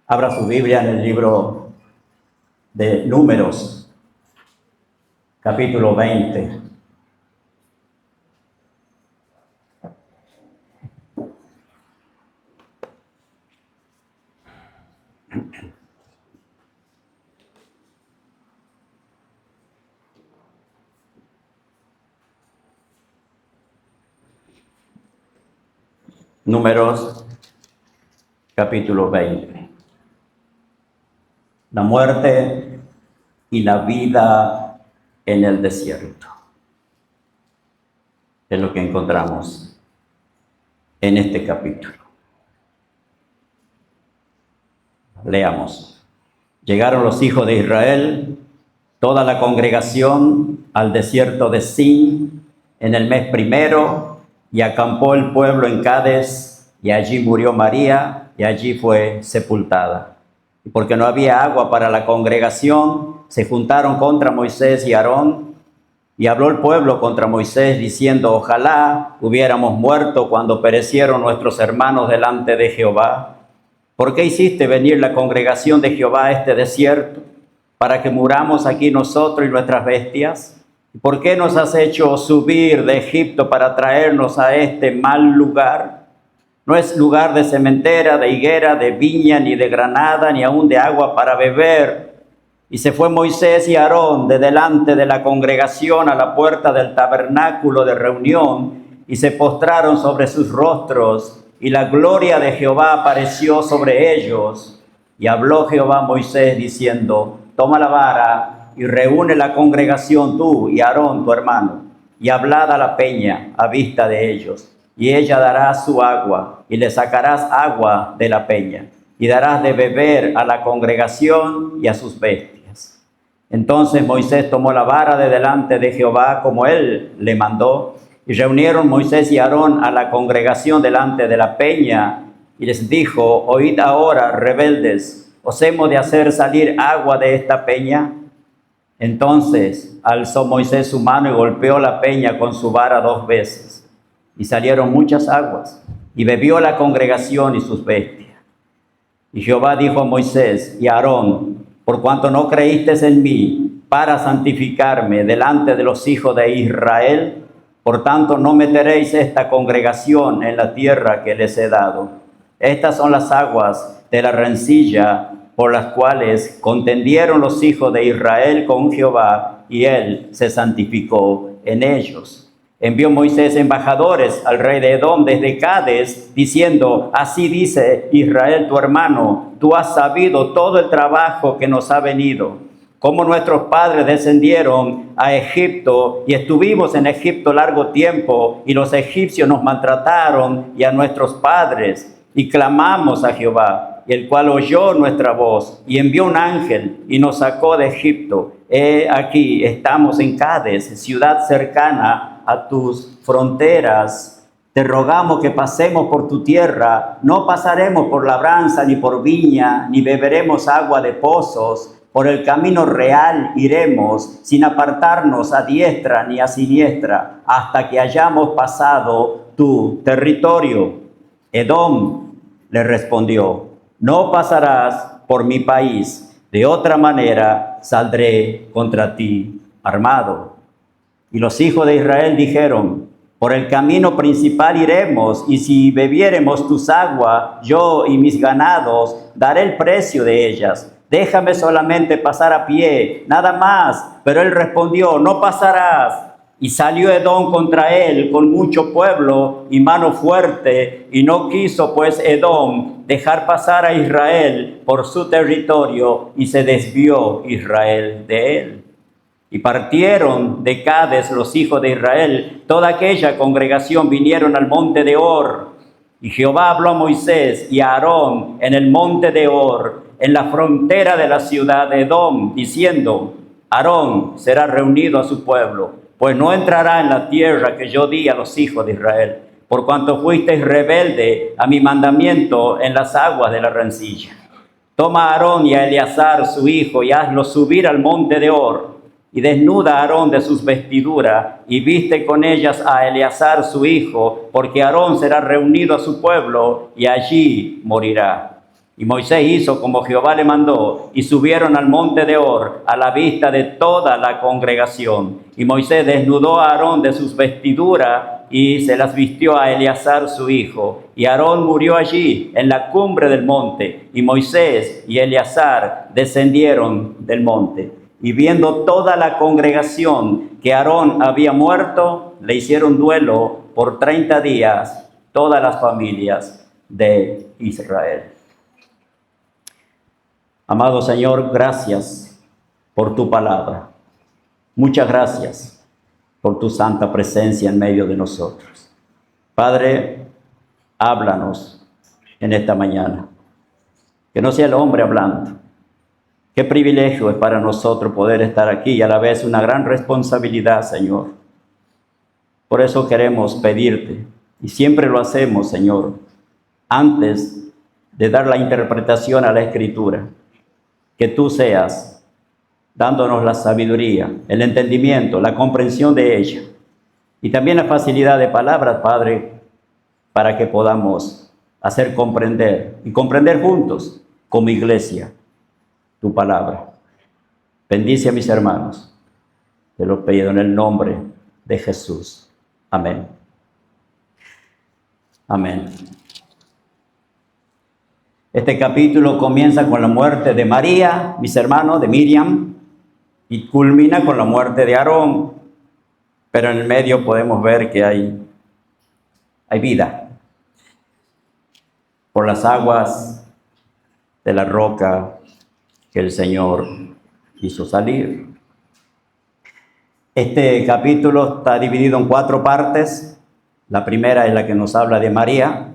Abra su Biblia en el libro de Números, capítulo 20. Números, capítulo 20. La muerte y la vida en el desierto. Es lo que encontramos en este capítulo. Leamos. Llegaron los hijos de Israel, toda la congregación, al desierto de Sin en el mes primero, y acampó el pueblo en Cades, y allí murió María, y allí fue sepultada. Y porque no había agua para la congregación, se juntaron contra Moisés y Aarón, y habló el pueblo contra Moisés, diciendo: ojalá hubiéramos muerto cuando perecieron nuestros hermanos delante de Jehová. ¿Por qué hiciste venir la congregación de Jehová a este desierto, para que muramos aquí nosotros y nuestras bestias? ¿Por qué nos has hecho subir de Egipto para traernos a este mal lugar? No es lugar de sementera, de higuera, de viña, ni de granada, ni aun de agua para beber. Y se fue Moisés y Aarón de delante de la congregación a la puerta del tabernáculo de reunión, y se postraron sobre sus rostros, y la gloria de Jehová apareció sobre ellos. Y habló Jehová a Moisés diciendo: toma la vara y reúne la congregación tú y Aarón tu hermano, y hablad a la peña a vista de ellos, y ella dará su agua, y le sacarás agua de la peña, y darás de beber a la congregación y a sus bestias. Entonces Moisés tomó la vara de delante de Jehová como él le mandó, y reunieron Moisés y Aarón a la congregación delante de la peña, y les dijo: oíd ahora, rebeldes, ¿os hemos de hacer salir agua de esta peña? Entonces alzó Moisés su mano y golpeó la peña con su vara 2 veces, y salieron muchas aguas, y bebió la congregación y sus bestias. Y Jehová dijo a Moisés y a Aarón: por cuanto no creísteis en mí para santificarme delante de los hijos de Israel, por tanto no meteréis esta congregación en la tierra que les he dado. Estas son las aguas de la rencilla por las cuales contendieron los hijos de Israel con Jehová, y él se santificó en ellos. Envió Moisés embajadores al rey de Edom desde Cades, diciendo: así dice Israel tu hermano, tú has sabido todo el trabajo que nos ha venido, cómo nuestros padres descendieron a Egipto, y estuvimos en Egipto largo tiempo, y los egipcios nos maltrataron y a nuestros padres, y clamamos a Jehová, y el cual oyó nuestra voz, y envió un ángel, y nos sacó de Egipto. He aquí, estamos en Cades, ciudad cercana a tus fronteras. Te rogamos que pasemos por tu tierra. No pasaremos por labranza, ni por viña, ni beberemos agua de pozos. Por el camino real iremos, sin apartarnos a diestra ni a siniestra, hasta que hayamos pasado tu territorio. Edom le respondió: no pasarás por mi país, de otra manera saldré contra ti armado. Y los hijos de Israel dijeron: por el camino principal iremos, y si bebiéremos tus aguas, yo y mis ganados, daré el precio de ellas. Déjame solamente pasar a pie, nada más. Pero él respondió: no pasarás. Y salió Edom contra él con mucho pueblo y mano fuerte, y no quiso pues Edom dejar pasar a Israel por su territorio, y se desvió Israel de él. Y partieron de Cades los hijos de Israel, toda aquella congregación vinieron al monte de Hor. Y Jehová habló a Moisés y a Aarón en el monte de Hor, en la frontera de la ciudad de Edom, diciendo: Aarón será reunido a su pueblo, pues no entrará en la tierra que yo di a los hijos de Israel, por cuanto fuisteis rebelde a mi mandamiento en las aguas de la rencilla. Toma a Aarón y a Eleazar su hijo, y hazlo subir al monte de Hor, y desnuda a Aarón de sus vestiduras, y viste con ellas a Eleazar su hijo, porque Aarón será reunido a su pueblo, y allí morirá. Y Moisés hizo como Jehová le mandó, y subieron al monte de Hor a la vista de toda la congregación. Y Moisés desnudó a Aarón de sus vestiduras y se las vistió a Eleazar su hijo. Y Aarón murió allí en la cumbre del monte, y Moisés y Eleazar descendieron del monte. Y viendo toda la congregación que Aarón había muerto, le hicieron duelo por 30 días todas las familias de Israel. Amado Señor, gracias por tu palabra. Muchas gracias por tu santa presencia en medio de nosotros. Padre, háblanos en esta mañana. Que no sea el hombre hablando. Qué privilegio es para nosotros poder estar aquí y a la vez una gran responsabilidad, Señor. Por eso queremos pedirte, y siempre lo hacemos, Señor, antes de dar la interpretación a la Escritura, que tú seas dándonos la sabiduría, el entendimiento, la comprensión de ella y también la facilidad de palabras, Padre, para que podamos hacer comprender y comprender juntos como iglesia tu palabra. Bendice a mis hermanos. Te lo pido en el nombre de Jesús. Amén. Amén. Este capítulo comienza con la muerte de María, mis hermanos, de Miriam, y culmina con la muerte de Aarón. Pero en el medio podemos ver que hay vida. Por las aguas de la roca que el Señor hizo salir. Este capítulo está dividido en 4 partes. La primera es la que nos habla de María,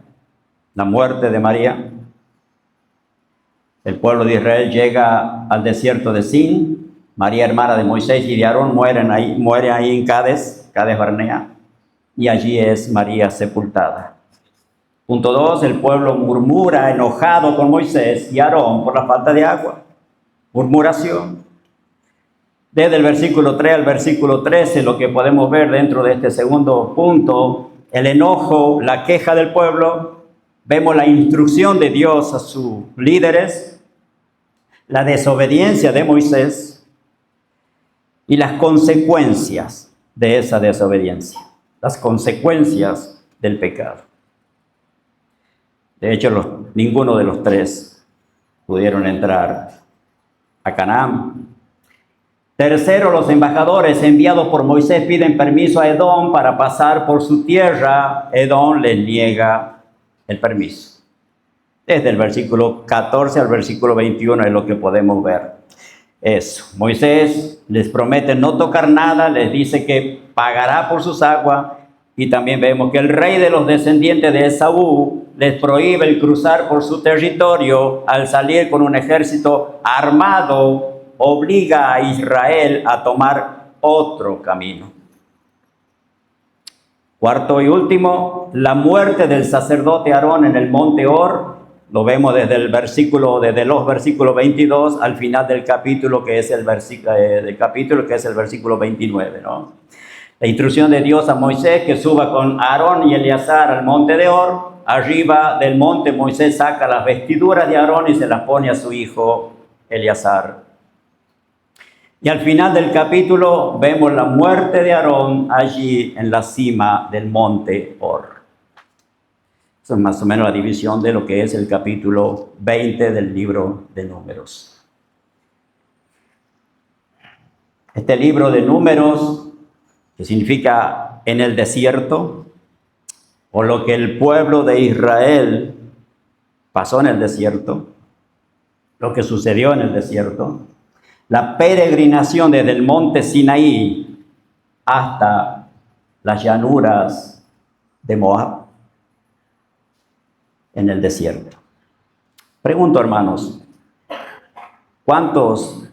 la muerte de María. El pueblo de Israel llega al desierto de Sin. María, hermana de Moisés y de Aarón, muere ahí en Cades Barnea, y allí es María sepultada. Punto 2, el pueblo murmura enojado con Moisés y Aarón por la falta de agua. Murmuración. Desde el versículo 3 al versículo 13, lo que podemos ver dentro de este segundo punto, el enojo, la queja del pueblo. Vemos la instrucción de Dios a sus líderes, la desobediencia de Moisés y las consecuencias de esa desobediencia, las consecuencias del pecado. De hecho, ninguno de los 3 pudieron entrar a Canaán. Tercero, los embajadores enviados por Moisés piden permiso a Edom para pasar por su tierra. Edom les niega el permiso. Desde el versículo 14 al versículo 21 es lo que podemos ver. Eso. Moisés les promete no tocar nada, les dice que pagará por sus aguas, y también vemos que el rey de los descendientes de Esaú les prohíbe el cruzar por su territorio. Al salir con un ejército armado, obliga a Israel a tomar otro camino. Cuarto y último, la muerte del sacerdote Aarón en el monte Hor. Lo vemos desde los versículos 22 al final del capítulo, que es el versículo 29, ¿no? La instrucción de Dios a Moisés que suba con Aarón y Eleazar al monte de Hor. Arriba del monte Moisés saca las vestiduras de Aarón y se las pone a su hijo Eleazar. Y al final del capítulo vemos la muerte de Aarón allí en la cima del monte Hor. Eso es más o menos la división de lo que es el capítulo 20 del libro de Números. Este libro de Números, que significa en el desierto, o lo que el pueblo de Israel pasó en el desierto, lo que sucedió en el desierto, la peregrinación desde el monte Sinaí hasta las llanuras de Moab en el desierto. Pregunto, hermanos, ¿cuántos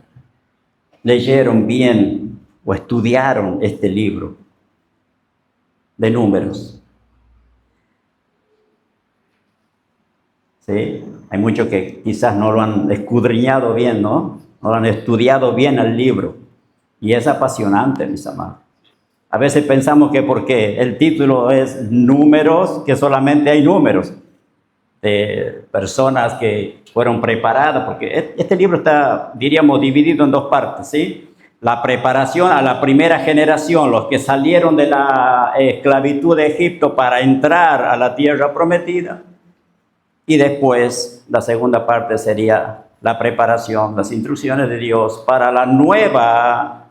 leyeron bien o estudiaron este libro de Números? ¿Sí? Hay muchos que quizás no lo han escudriñado bien, ¿no? No lo han estudiado bien el libro. Y es apasionante, mis amados. A veces pensamos que porque el título es Números, que solamente hay números. de personas que fueron preparadas, porque este libro está, diríamos, dividido en dos partes, ¿sí? La preparación a la primera generación, los que salieron de la esclavitud de Egipto para entrar a la tierra prometida. Y después, la segunda parte sería la preparación, las instrucciones de Dios para la nueva,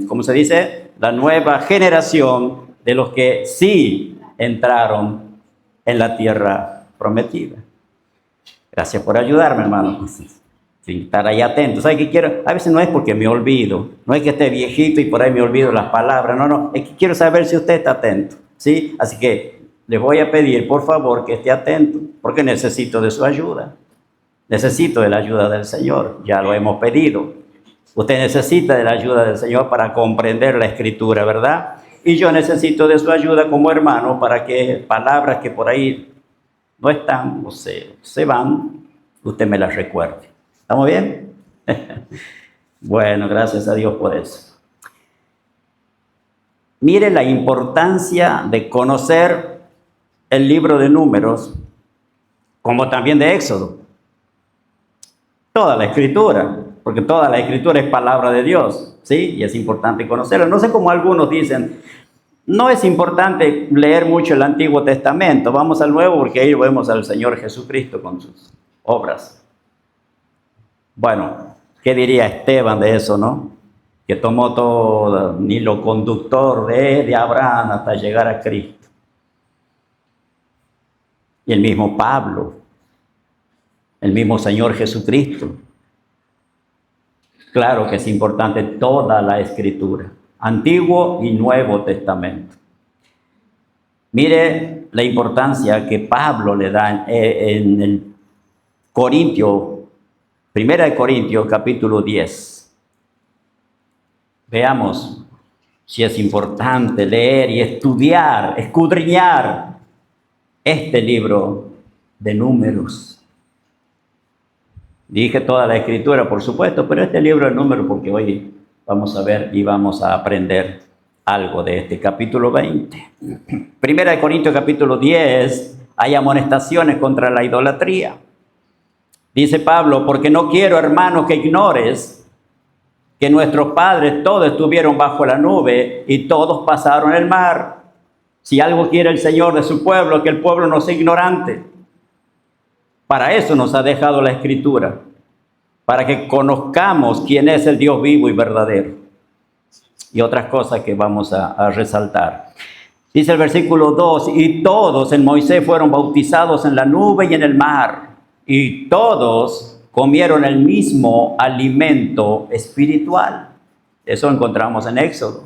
¿cómo se dice? La nueva generación de los que sí entraron en la tierra prometida. Gracias por ayudarme, hermano. Sin estar ahí atento. ¿Sabe qué quiero? A veces no es porque me olvido, no es que esté viejito y por ahí me olvido las palabras, no, es que quiero saber si usted está atento, ¿sí? Así que les voy a pedir, por favor, que esté atento, porque necesito de su ayuda. Necesito de la ayuda del Señor, ya lo hemos pedido. Usted necesita de la ayuda del Señor para comprender la Escritura, ¿verdad? Y yo necesito de su ayuda como hermano para que palabras que por ahí no están o se van, usted me las recuerde. ¿Estamos bien? Bueno, gracias a Dios por eso. Mire la importancia de conocer el libro de Números, como también de Éxodo. Toda la Escritura, porque toda la Escritura es palabra de Dios, ¿sí? Y es importante conocerla. No sé cómo algunos dicen, no es importante leer mucho el Antiguo Testamento, vamos al Nuevo porque ahí vemos al Señor Jesucristo con sus obras. Bueno, ¿qué diría Esteban de eso, no? Que tomó todo el hilo conductor de Abraham hasta llegar a Cristo. Y el mismo Pablo, el mismo Señor Jesucristo. Claro que es importante toda la Escritura, Antiguo y Nuevo Testamento. Mire la importancia que Pablo le da en el Primera de Corintios, capítulo 10. Veamos si es importante leer y estudiar, escudriñar este libro de Números. Dije toda la Escritura, por supuesto, pero este libro de Números, porque hoy vamos a ver y vamos a aprender algo de este capítulo 20. Primera de Corintios, capítulo 10, hay amonestaciones contra la idolatría. Dice Pablo, porque no quiero, hermanos, que ignores que nuestros padres todos estuvieron bajo la nube y todos pasaron el mar. Si algo quiere el Señor de su pueblo, que el pueblo no sea ignorante. Para eso nos ha dejado la Escritura, para que conozcamos quién es el Dios vivo y verdadero. Y otras cosas que vamos a resaltar. Dice el versículo 2, y todos en Moisés fueron bautizados en la nube y en el mar. Y todos comieron el mismo alimento espiritual. Eso encontramos en Éxodo.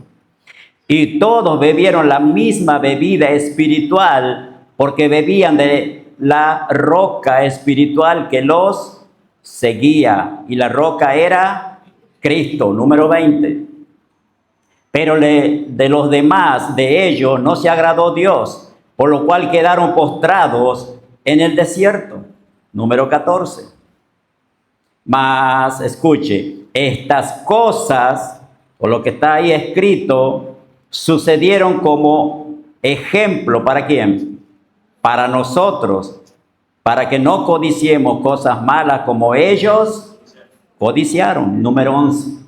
Y todos bebieron la misma bebida espiritual, porque bebían de la roca espiritual que los seguía. Y la roca era Cristo, número 20. Pero de los demás, de ellos, no se agradó Dios, por lo cual quedaron postrados en el desierto. Número 14. Mas, escuche, estas cosas, o lo que está ahí escrito, sucedieron como ejemplo, ¿para quién? Para nosotros, para que no codiciemos cosas malas como ellos codiciaron. Número 11.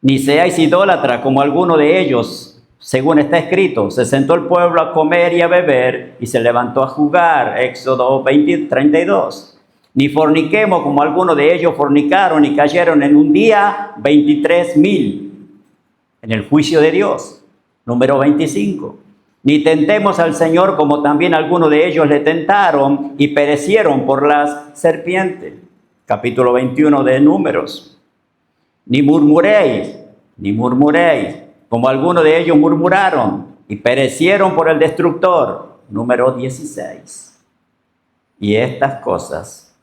Ni seáis idólatras como alguno de ellos. Según está escrito, se sentó el pueblo a comer y a beber y se levantó a jugar. Éxodo 32. Ni forniquemos como algunos de ellos fornicaron y cayeron en un día 23,000 en el juicio de Dios. Número 25. Ni tentemos al Señor como también algunos de ellos le tentaron y perecieron por las serpientes. Capítulo 21 de Números. Ni murmuréis, como algunos de ellos murmuraron y perecieron por el destructor. Número 16. Y estas cosas,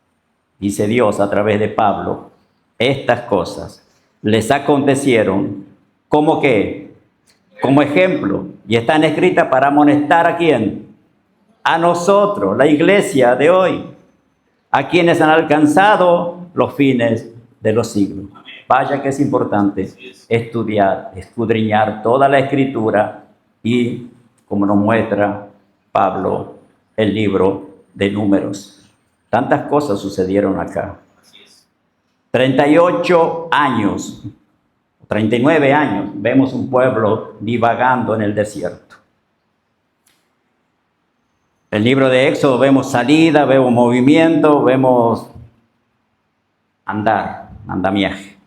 dice Dios a través de Pablo, estas cosas les acontecieron como que, como ejemplo, y están escritas para amonestar ¿a quién? A nosotros, la iglesia de hoy, a quienes han alcanzado los fines de los siglos. Vaya que es importante estudiar, escudriñar toda la Escritura y, como nos muestra Pablo, el libro de Números. Tantas cosas sucedieron acá. 38 años, 39 años, vemos un pueblo divagando en el desierto. El libro de Éxodo vemos salida, vemos movimiento, vemos andamiaje.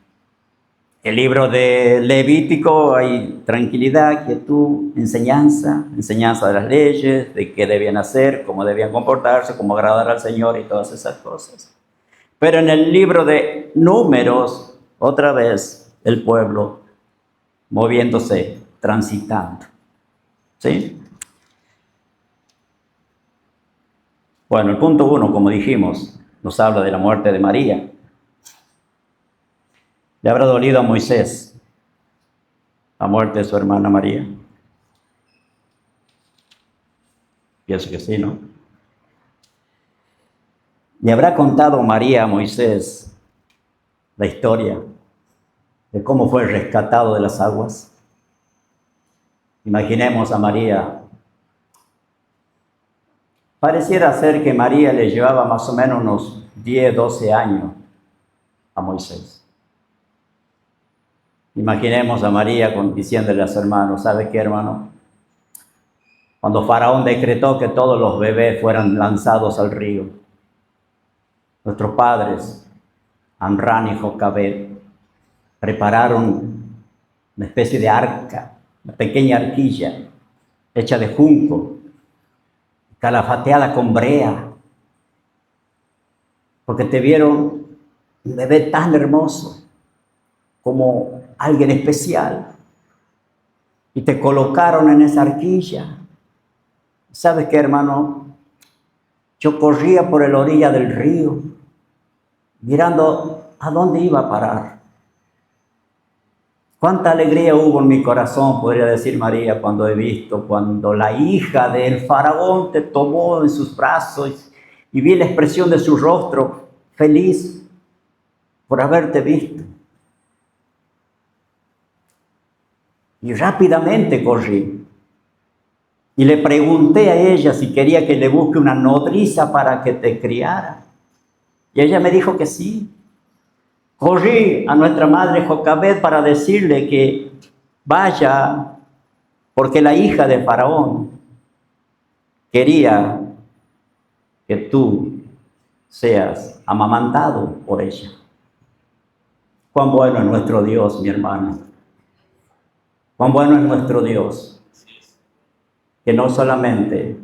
El libro de Levítico hay tranquilidad, quietud, enseñanza de las leyes, de qué debían hacer, cómo debían comportarse, cómo agradar al Señor y todas esas cosas. Pero en el libro de Números, otra vez el pueblo moviéndose, transitando. ¿Sí? Bueno, el punto 1, como dijimos, nos habla de la muerte de María. ¿Le habrá dolido a Moisés la muerte de su hermana María? Pienso que sí, ¿no? ¿Le habrá contado María a Moisés la historia de cómo fue rescatado de las aguas? Imaginemos a María. Pareciera ser que María le llevaba más o menos unos 10, 12 años a Moisés. Imaginemos a María diciéndole a su hermano, ¿sabe qué, hermano? Cuando Faraón decretó que todos los bebés fueran lanzados al río, nuestros padres, Amrán y Jocabed, prepararon una especie de arca, una pequeña arquilla hecha de junco, calafateada con brea, porque te vieron un bebé tan hermoso como alguien especial y te colocaron en esa arquilla. ¿Sabes qué, hermano? Yo corría por la orilla del río mirando a dónde iba a parar. Cuánta alegría hubo en mi corazón, podría decir María, cuando la hija del faraón te tomó en sus brazos y vi la expresión de su rostro feliz por haberte visto. Y rápidamente corrí y le pregunté a ella si quería que le busque una nodriza para que te criara. Y ella me dijo que sí. Corrí a nuestra madre Jocabed para decirle que vaya, porque la hija de Faraón quería que tú seas amamantado por ella. Cuán bueno es nuestro Dios, mi hermano. Cuán bueno es nuestro Dios, que no solamente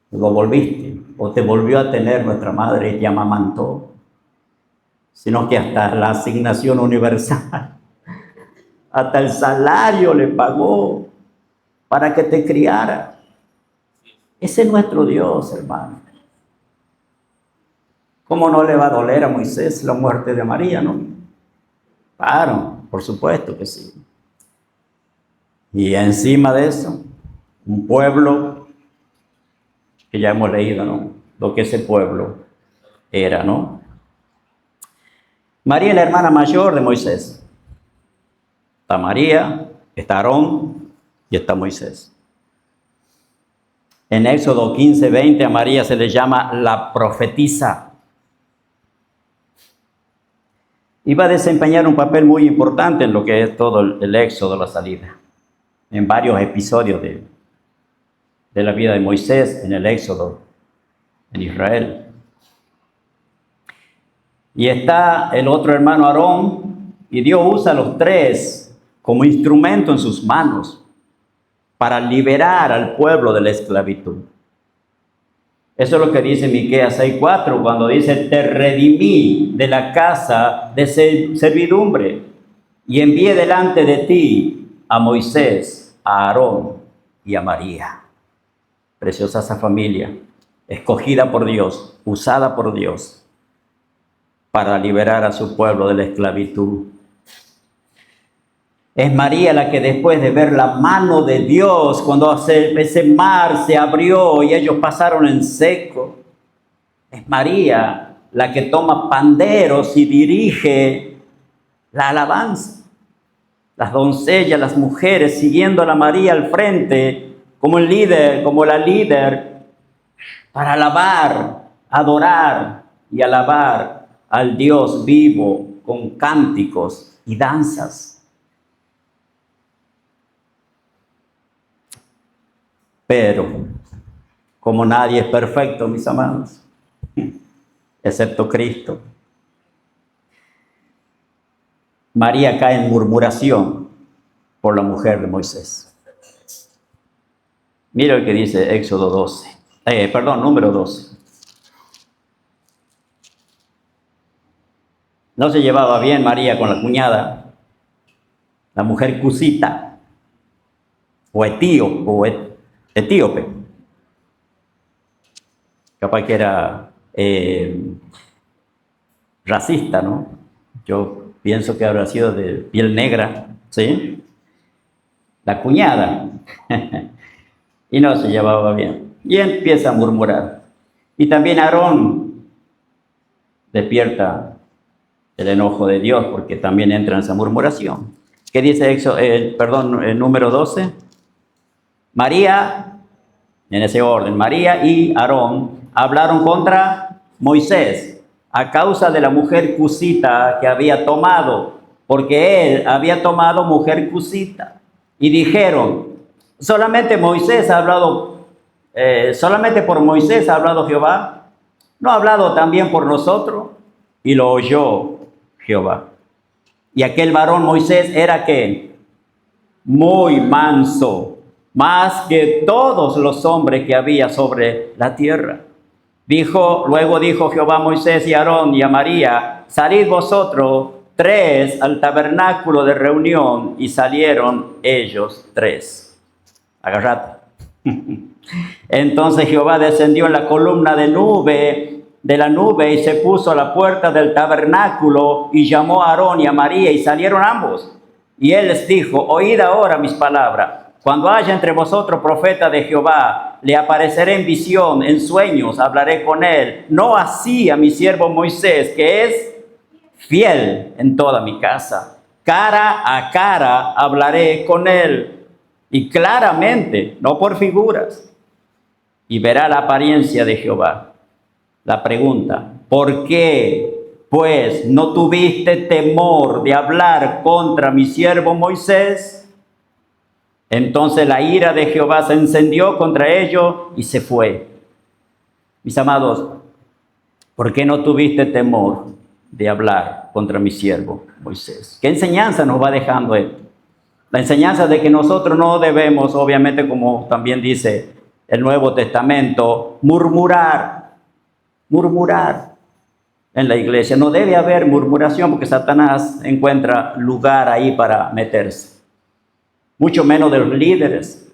lo volviste o te volvió a tener nuestra madre y te amamantó, sino que hasta la asignación universal, hasta el salario le pagó para que te criara. Ese es nuestro Dios, hermano. ¿Cómo no le va a doler a Moisés la muerte de María, no? Claro, por supuesto que sí. Y encima de eso, un pueblo que ya hemos leído, ¿no? Lo que ese pueblo era, ¿no? María es la hermana mayor de Moisés. Está María, está Aarón y está Moisés. En Éxodo 15, 20 a María se le llama la profetisa. Y va a desempeñar un papel muy importante en lo que es todo el Éxodo, la salida. En varios episodios de la vida de Moisés, en el Éxodo, en Israel. Y está el otro hermano Aarón, y Dios usa a los tres como instrumento en sus manos para liberar al pueblo de la esclavitud. Eso es lo que dice Miqueas 6:4, cuando dice, te redimí de la casa de servidumbre y envié delante de ti a Moisés, a Aarón y a María. Preciosa esa familia, escogida por Dios, usada por Dios para liberar a su pueblo de la esclavitud. Es María la que después de ver la mano de Dios, cuando ese mar se abrió y ellos pasaron en seco, es María la que toma panderos y dirige la alabanza. Las doncellas, las mujeres siguiendo a la María al frente como el líder, como la líder, para alabar, adorar y alabar al Dios vivo con cánticos y danzas. Pero, como nadie es perfecto, mis amados, excepto Cristo, María cae en murmuración por la mujer de Moisés. Mira lo que dice Éxodo 12. Número 12. No se llevaba bien María con la cuñada, la mujer cusita, o etíope. Capaz que era racista, ¿no? Yo pienso que habrá sido de piel negra, ¿sí? La cuñada. Y no se llevaba bien. Y empieza a murmurar. Y también Aarón despierta el enojo de Dios, porque también entra en esa murmuración. ¿Qué dice el número 12? María, en ese orden, María y Aarón hablaron contra Moisés a causa de la mujer cusita que había tomado, porque él había tomado mujer cusita. Y dijeron, solamente por Moisés ha hablado Jehová, ¿no ha hablado también por nosotros? Y lo oyó Jehová. Y aquel varón Moisés era ¿qué? Muy manso, más que todos los hombres que había sobre la tierra. Luego dijo Jehová a Moisés y a Aarón y a María, salid vosotros 3 al tabernáculo de reunión, y salieron ellos 3. Agarrate. Entonces Jehová descendió en la columna de la nube y se puso a la puerta del tabernáculo y llamó a Aarón y a María y salieron ambos. Y él les dijo, oíd ahora mis palabras. Cuando haya entre vosotros profeta de Jehová, le apareceré en visión, en sueños, hablaré con él. No así a mi siervo Moisés, que es fiel en toda mi casa. Cara a cara hablaré con él, y claramente, no por figuras, y verá la apariencia de Jehová. La pregunta, ¿por qué, pues, no tuviste temor de hablar contra mi siervo Moisés? Entonces la ira de Jehová se encendió contra ellos y se fue. Mis amados, ¿por qué no tuviste temor de hablar contra mi siervo Moisés? ¿Qué enseñanza nos va dejando esto? La enseñanza de que nosotros no debemos, obviamente, como también dice el Nuevo Testamento, murmurar en la iglesia. No debe haber murmuración porque Satanás encuentra lugar ahí para meterse. Mucho menos de los líderes.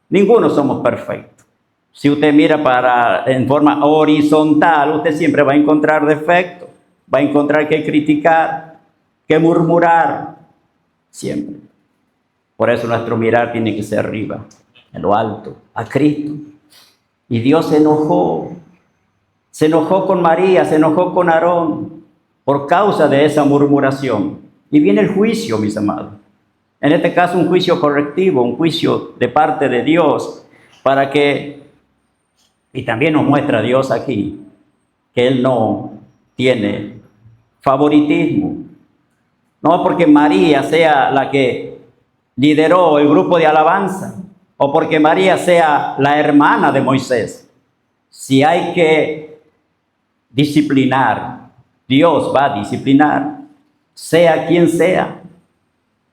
Ninguno somos perfectos. Si usted mira en forma horizontal, usted siempre va a encontrar defectos, va a encontrar que criticar, que murmurar, siempre. Por eso nuestro mirar tiene que ser arriba, en lo alto, a Cristo. Y Dios se enojó con María, se enojó con Aarón, por causa de esa murmuración. Y viene el juicio, mis amados. En este caso, un juicio correctivo, un juicio de parte de Dios, y también nos muestra Dios aquí, que Él no tiene favoritismo. No porque María sea la que lideró el grupo de alabanza, o porque María sea la hermana de Moisés. Si hay que disciplinar, Dios va a disciplinar, sea quien sea.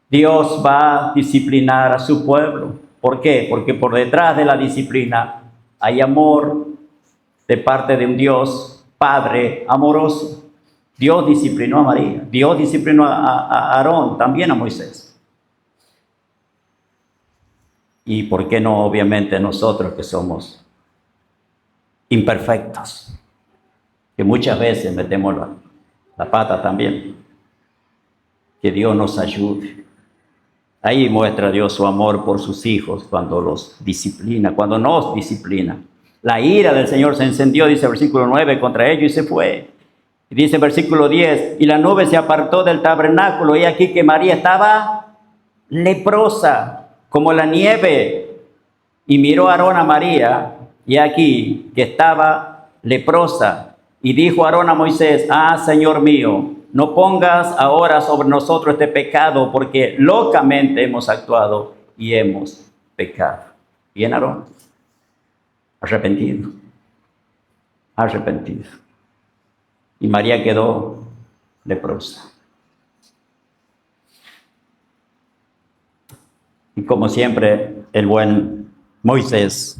Dios va a disciplinar a su pueblo. ¿Por qué? Porque por detrás de la disciplina hay amor de parte de un Dios Padre amoroso. Dios disciplinó a María, Dios disciplinó a Aarón, también a Moisés. Y por qué no, obviamente, nosotros que somos imperfectos, que muchas veces metemos la pata también. Que Dios nos ayude. Ahí muestra Dios su amor por sus hijos cuando los disciplina, cuando nos disciplina. La ira del Señor se encendió, dice el versículo 9, contra ellos y se fue. Y dice el versículo 10, y la nube se apartó del tabernáculo, y aquí que María estaba leprosa, como la nieve. Y miró a Aarón a María, y aquí que estaba leprosa, y dijo Aarón a Moisés: Señor mío, no pongas ahora sobre nosotros este pecado, porque locamente hemos actuado y hemos pecado. Bien, Aarón, arrepentido, arrepentido. Y María quedó leprosa. Y como siempre, el buen Moisés,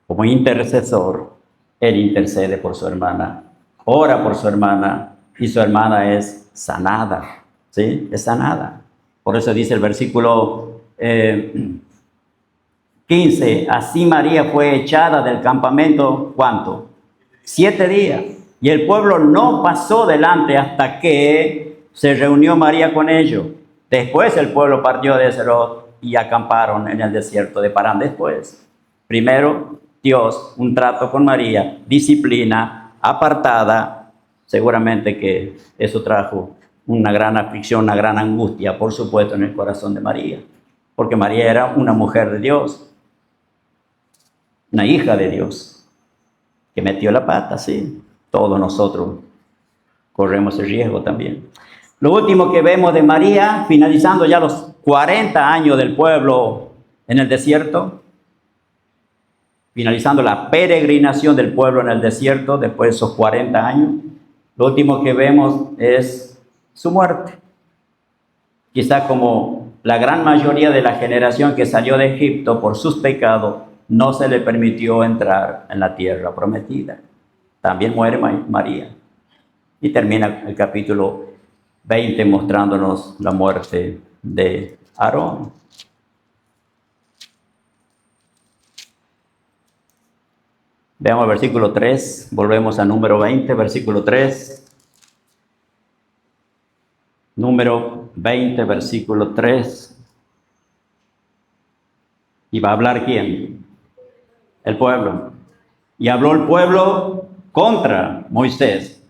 como intercesor, él intercede por su hermana, ora por su hermana, y su hermana es sanada, ¿sí? Es sanada. Por eso dice el versículo 15, así María fue echada del campamento, ¿cuánto? 7 días. Y el pueblo no pasó delante hasta que se reunió María con ellos. Después el pueblo partió de Serot y acamparon en el desierto de Parán. Después, primero Dios, un trato con María, disciplina, apartada. Seguramente que eso trajo una gran aflicción, una gran angustia, por supuesto, en el corazón de María. Porque María era una mujer de Dios, una hija de Dios, que metió la pata, sí. Todos nosotros corremos el riesgo también. Lo último que vemos de María, finalizando ya los 40 años del pueblo en el desierto, finalizando la peregrinación del pueblo en el desierto después de esos 40 años, lo último que vemos es su muerte. Quizá como la gran mayoría de la generación que salió de Egipto por sus pecados, no se le permitió entrar en la tierra prometida. También muere María. Y termina el capítulo 20 mostrándonos la muerte de Aarón. Veamos el versículo 3, volvemos a número 20, versículo 3. Número 20, versículo 3. ¿Y va a hablar quién? El pueblo. Y habló el pueblo contra Moisés,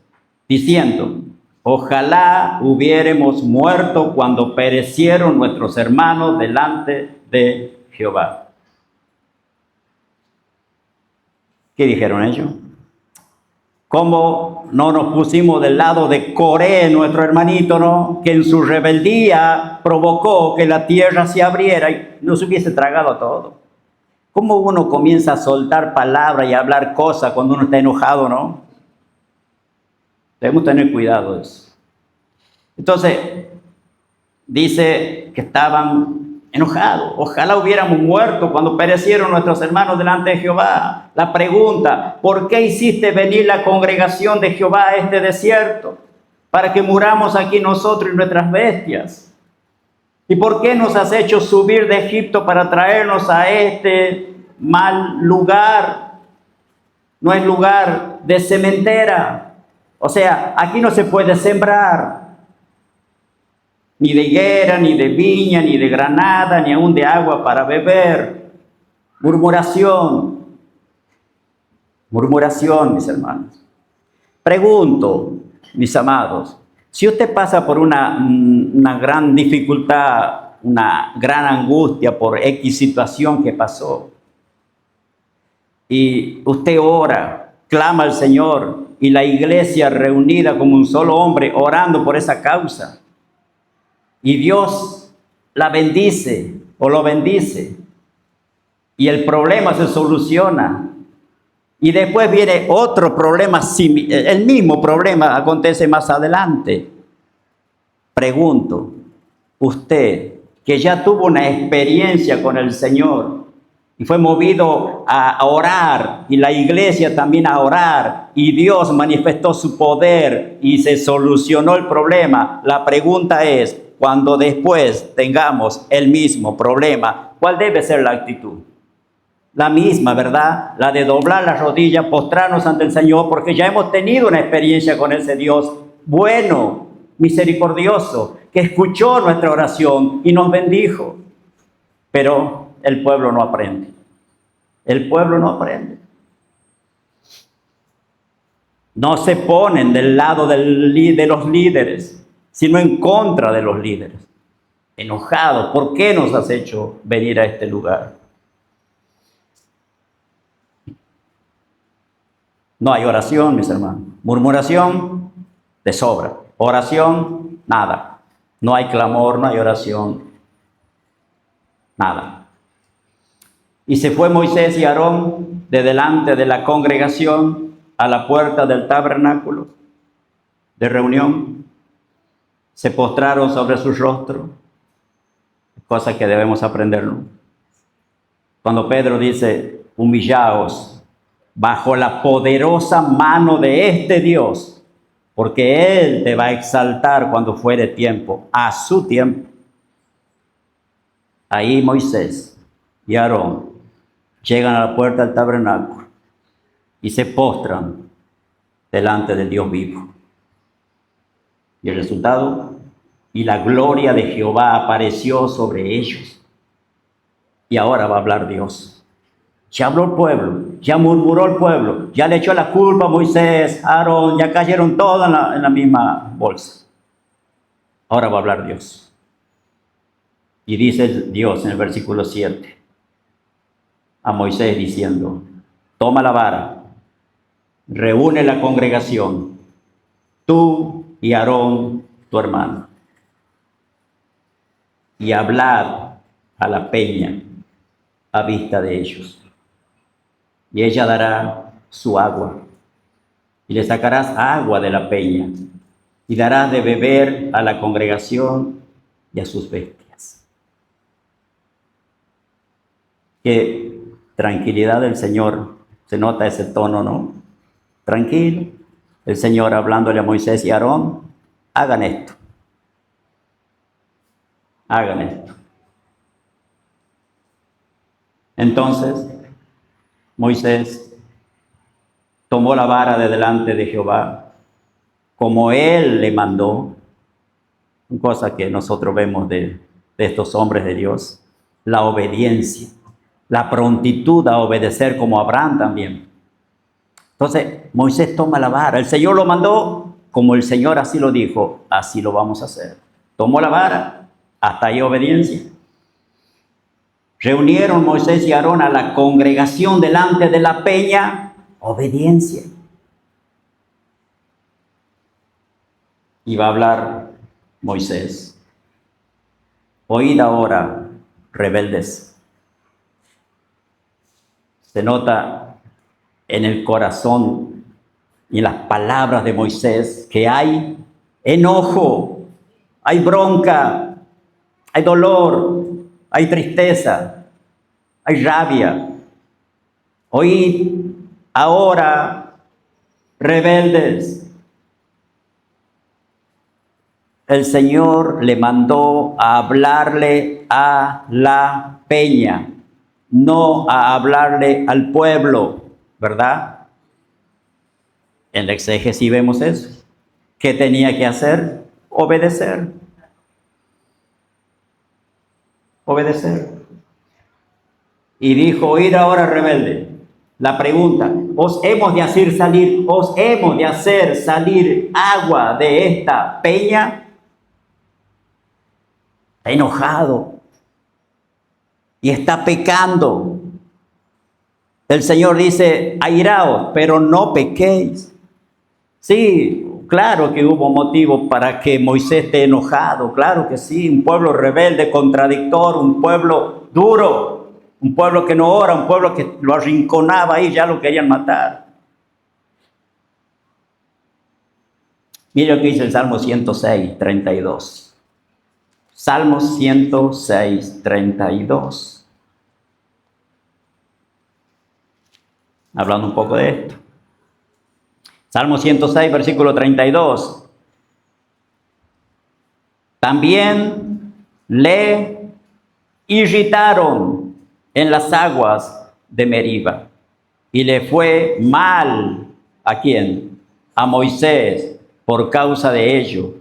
diciendo: ojalá hubiéramos muerto cuando perecieron nuestros hermanos delante de Jehová. ¿Qué dijeron ellos? ¿Cómo no nos pusimos del lado de Coré, nuestro hermanito, no? Que en su rebeldía provocó que la tierra se abriera y nos hubiese tragado a todos. ¿Cómo uno comienza a soltar palabras y a hablar cosas cuando uno está enojado, no? Debemos tener cuidado de eso. Entonces, dice que estaban enojados. Ojalá hubiéramos muerto cuando perecieron nuestros hermanos delante de Jehová. La pregunta: ¿por qué hiciste venir la congregación de Jehová a este desierto? Para que muramos aquí nosotros y nuestras bestias. ¿Y por qué nos has hecho subir de Egipto para traernos a este mal lugar? No es lugar de sementera. O sea, aquí no se puede sembrar. Ni de higuera, ni de viña, ni de granada, ni aún de agua para beber. Murmuración. Murmuración, mis hermanos. Pregunto, mis amados, si usted pasa por una gran dificultad, una gran angustia por X situación que pasó, y usted ora, clama al Señor, y la iglesia reunida como un solo hombre orando por esa causa, y Dios la bendice o lo bendice, y el problema se soluciona, y después viene otro problema, el mismo problema acontece más adelante. Pregunto, usted que ya tuvo una experiencia con el Señor y fue movido a orar, y la iglesia también a orar, y Dios manifestó su poder y se solucionó el problema. La pregunta es, cuando después tengamos el mismo problema, ¿cuál debe ser la actitud? La misma, ¿verdad? La de doblar las rodillas, postrarnos ante el Señor, porque ya hemos tenido una experiencia con ese Dios bueno, misericordioso, que escuchó nuestra oración y nos bendijo. Pero el pueblo no aprende. El pueblo no aprende. No se ponen del lado de los líderes, sino en contra de los líderes. Enojados, ¿por qué nos has hecho venir a este lugar? No hay oración, mis hermanos. Murmuración, de sobra. Oración, nada. No hay clamor, no hay oración, nada. Y se fue Moisés y Aarón de delante de la congregación a la puerta del tabernáculo de reunión. Se postraron sobre sus rostros, cosa que debemos aprenderlo. Cuando Pedro dice, humillaos bajo la poderosa mano de este Dios, porque Él te va a exaltar cuando fuere tiempo, a su tiempo. Ahí Moisés y Aarón llegan a la puerta del tabernáculo y se postran delante del Dios vivo. Y el resultado, y la gloria de Jehová apareció sobre ellos. Y ahora va a hablar Dios. Ya habló el pueblo, ya murmuró el pueblo, ya le echó la culpa a Moisés, a Aarón, ya cayeron todos en la misma bolsa. Ahora va a hablar Dios. Y dice Dios en el versículo 7 a Moisés diciendo, toma la vara, reúne la congregación, tú y Aarón, tu hermano, y hablad a la peña a vista de ellos. Y ella dará su agua, y le sacarás agua de la peña, y darás de beber a la congregación y a sus bestias. Qué tranquilidad del Señor, se nota ese tono, ¿no? Tranquilo, el Señor hablándole a Moisés y a Aarón, hagan esto. Hagan esto. Entonces, Moisés tomó la vara de delante de Jehová, como él le mandó, cosa que nosotros vemos de estos hombres de Dios, la obediencia, la prontitud a obedecer como Abraham también. Entonces, Moisés toma la vara, el Señor lo mandó, como el Señor así lo dijo, así lo vamos a hacer. Tomó la vara, hasta ahí obediencia. Reunieron Moisés y Aarón a la congregación delante de la peña, obediencia. Y va a hablar Moisés. Oíd ahora, rebeldes. Se nota en el corazón y en las palabras de Moisés que hay enojo, hay bronca, hay dolor, hay tristeza, hay rabia. Oíd ahora, rebeldes. El Señor le mandó a hablarle a la peña, no a hablarle al pueblo, ¿verdad? En la exégesis vemos eso. ¿Qué tenía que hacer? Obedecer. Obedecer. Y dijo, oíd ahora, rebelde. La pregunta, os hemos de hacer salir agua de esta peña. Está enojado y está pecando. El Señor dice, airaos, pero no pequéis. Sí, claro que hubo motivo para que Moisés esté enojado, claro que sí, un pueblo rebelde, contradictor, un pueblo duro, un pueblo que no ora, un pueblo que lo arrinconaba ahí, ya lo querían matar. Mira lo que dice el Salmo 106, 32. Salmo 106, 32. Hablando un poco de esto. Salmo 106, versículo 32. También le irritaron en las aguas de Meriba. Y le fue mal, ¿a quién? A Moisés, por causa de ello.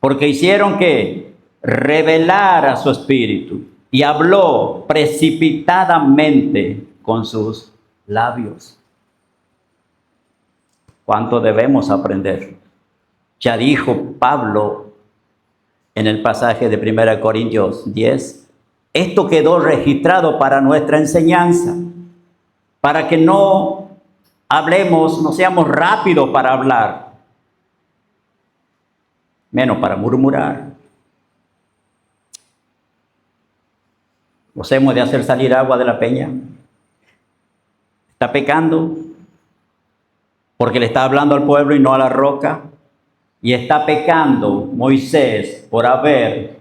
Porque hicieron que revelar a su espíritu y habló precipitadamente con sus labios. ¿Cuánto debemos aprender? Ya dijo Pablo en el pasaje de 1 Corintios 10, esto quedó registrado para nuestra enseñanza, para que no hablemos, no seamos rápidos para hablar, menos para murmurar. Nos hemos de hacer salir agua de la peña. Está pecando porque le está hablando al pueblo y no a la roca. Y está pecando Moisés por haber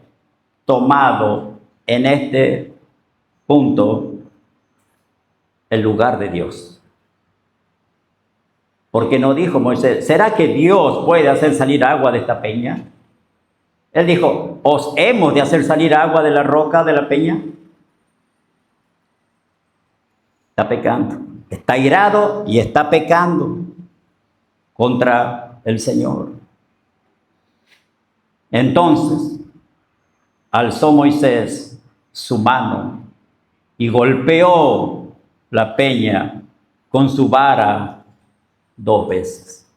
tomado en este punto el lugar de Dios. Porque no dijo Moisés, ¿será que Dios puede hacer salir agua de esta peña? Él dijo, ¿os hemos de hacer salir agua de la roca, de la peña? Está pecando, está irado y está pecando contra el Señor. Entonces, alzó Moisés su mano y golpeó la peña con su vara 2 veces.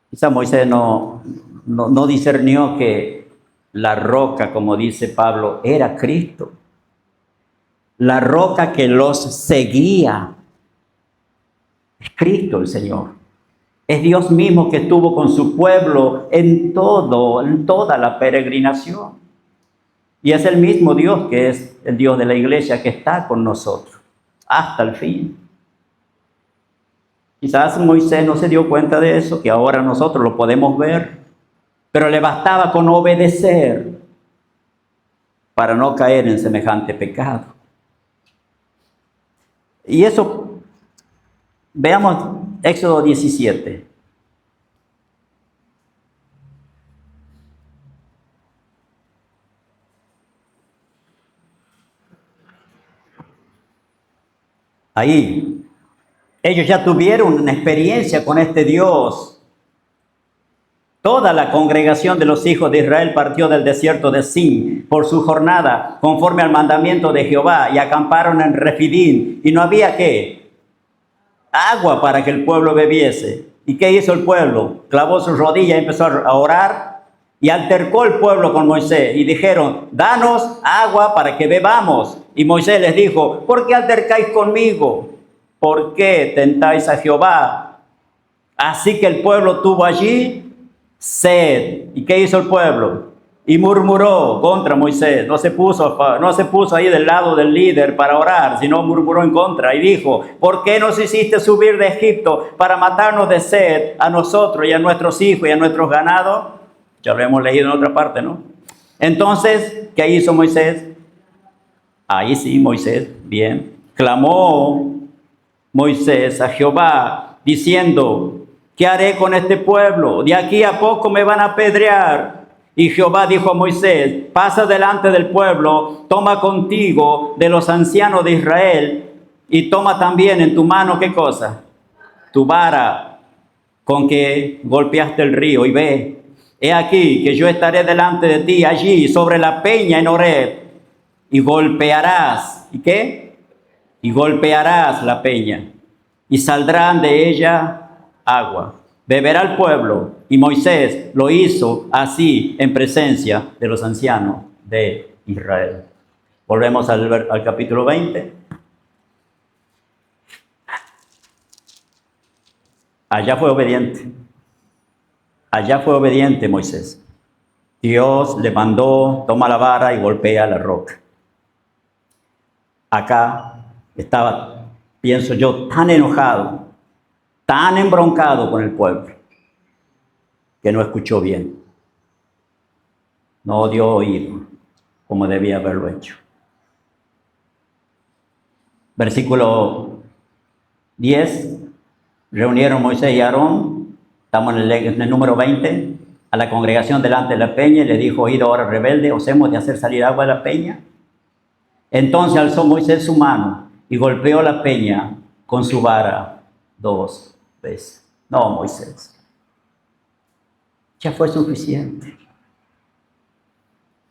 Quizá Moisés no discernió que la roca, como dice Pablo, era Cristo. La roca que los seguía es Cristo el Señor. Es Dios mismo que estuvo con su pueblo en toda la peregrinación. Y es el mismo Dios que es el Dios de la iglesia que está con nosotros hasta el fin. Quizás Moisés no se dio cuenta de eso, que ahora nosotros lo podemos ver, pero le bastaba con obedecer para no caer en semejante pecado. Y eso, veamos Éxodo 17. Ahí, ellos ya tuvieron una experiencia con este Dios. Toda la congregación de los hijos de Israel partió del desierto de Sin por su jornada, conforme al mandamiento de Jehová, y acamparon en Refidim. Y no había ¿qué? Agua para que el pueblo bebiese. ¿Y qué hizo el pueblo? Clavó sus rodillas y empezó a orar. Y altercó el pueblo con Moisés y dijeron, danos agua para que bebamos. Y Moisés les dijo, ¿por qué altercáis conmigo? ¿Por qué tentáis a Jehová? Así que el pueblo tuvo allí sed. ¿Y qué hizo el pueblo? Y murmuró contra Moisés. No se puso ahí del lado del líder para orar, sino murmuró en contra y dijo, ¿por qué nos hiciste subir de Egipto para matarnos de sed a nosotros y a nuestros hijos y a nuestros ganados? Ya lo hemos leído en otra parte, ¿no? Entonces, ¿qué hizo Moisés? Ahí sí, Moisés, bien. Clamó Moisés a Jehová, diciendo, ¿qué haré con este pueblo? De aquí a poco me van a apedrear. Y Jehová dijo a Moisés, pasa delante del pueblo, toma contigo de los ancianos de Israel, y toma también en tu mano, ¿qué cosa? Tu vara con que golpeaste el río, y ve. He aquí que yo estaré delante de ti allí sobre la peña en Horeb y golpearás. ¿Y qué? Y golpearás la peña y saldrán de ella agua. Beberá el pueblo. Y Moisés lo hizo así en presencia de los ancianos de Israel. Volvemos al capítulo 20. Allá fue obediente. Allá fue obediente Moisés. Dios le mandó, toma la vara y golpea la roca. Acá estaba, pienso yo, tan enojado, tan embroncado con el pueblo, que no escuchó bien. No dio oído como debía haberlo hecho. Versículo 10. Reunieron Moisés y Aarón. Estamos en el número 20, a la congregación delante de la peña, y le dijo, oíd ahora rebelde, ¿os hemos de hacer salir agua de la peña? Entonces alzó Moisés su mano y golpeó la peña con su vara 2 veces. No, Moisés, ya fue suficiente.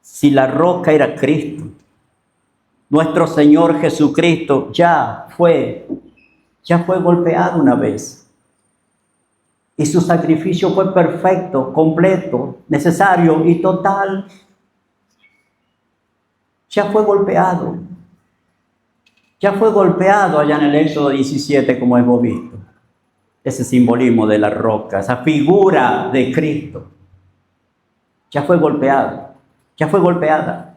Si la roca era Cristo, nuestro Señor Jesucristo ya fue golpeado una vez. Y su sacrificio fue perfecto, completo, necesario y total. Ya fue golpeado. Ya fue golpeado allá en el Éxodo 17, como hemos visto. Ese simbolismo de la roca, esa figura de Cristo. Ya fue golpeado, ya fue golpeada.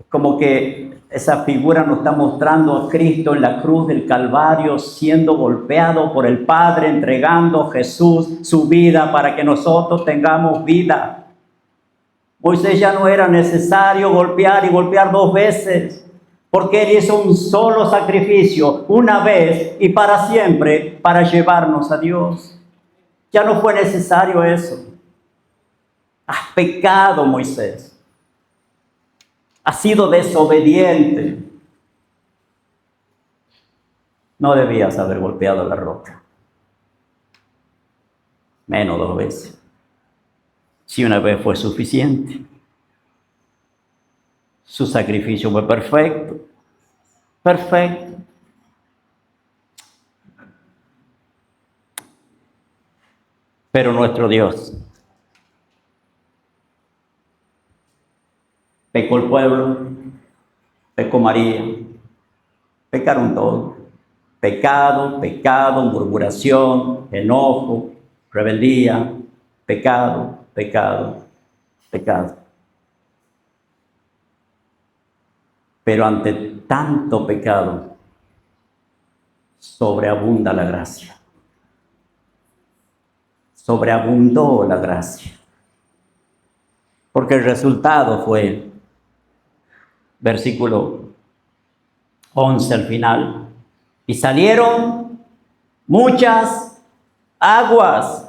Como que esa figura nos está mostrando a Cristo en la cruz del Calvario siendo golpeado por el Padre, entregando a Jesús su vida para que nosotros tengamos vida. Moisés ya no era necesario golpear y golpear dos veces, porque él hizo un solo sacrificio, una vez y para siempre, para llevarnos a Dios. Ya no fue necesario eso. Has pecado, Moisés. Has sido desobediente. No debías haber golpeado la roca. Menos dos veces. Si una vez fue suficiente. Su sacrificio fue perfecto. Perfecto. Pero nuestro Dios, pecó el pueblo, pecó María, pecaron todos. Pecado, pecado, murmuración, enojo, rebeldía, pecado, pecado, pecado. Pero ante tanto pecado, sobreabunda la gracia. Sobreabundó la gracia. Porque el resultado fue, versículo 11 al final, y salieron muchas aguas,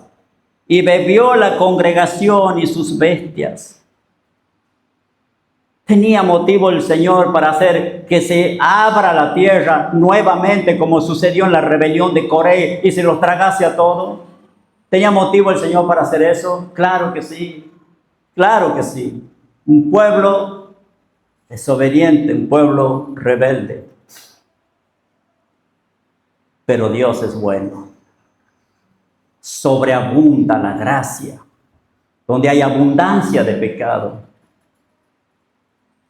y bebió la congregación y sus bestias. Tenía motivo el Señor para hacer que se abra la tierra nuevamente, como sucedió en la rebelión de Coré, y se los tragase a todos. ¿Tenía motivo el Señor para hacer eso? Claro que sí, claro que sí. Un pueblo desobediente, un pueblo rebelde. Pero Dios es bueno. Sobreabunda la gracia, donde hay abundancia de pecado.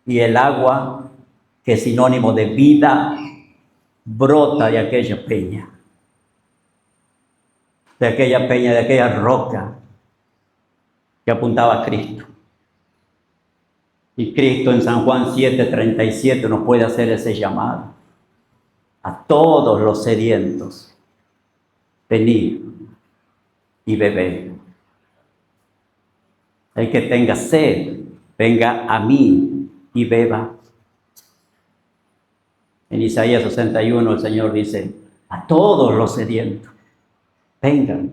Y el agua, que es sinónimo de vida, brota de aquella peña. De aquella roca que apuntaba a Cristo. Y Cristo en San Juan 7:37 nos puede hacer ese llamado. A todos los sedientos, venid y bebed. El que tenga sed, venga a mí y beba. En Isaías 61 el Señor dice, a todos los sedientos, vengan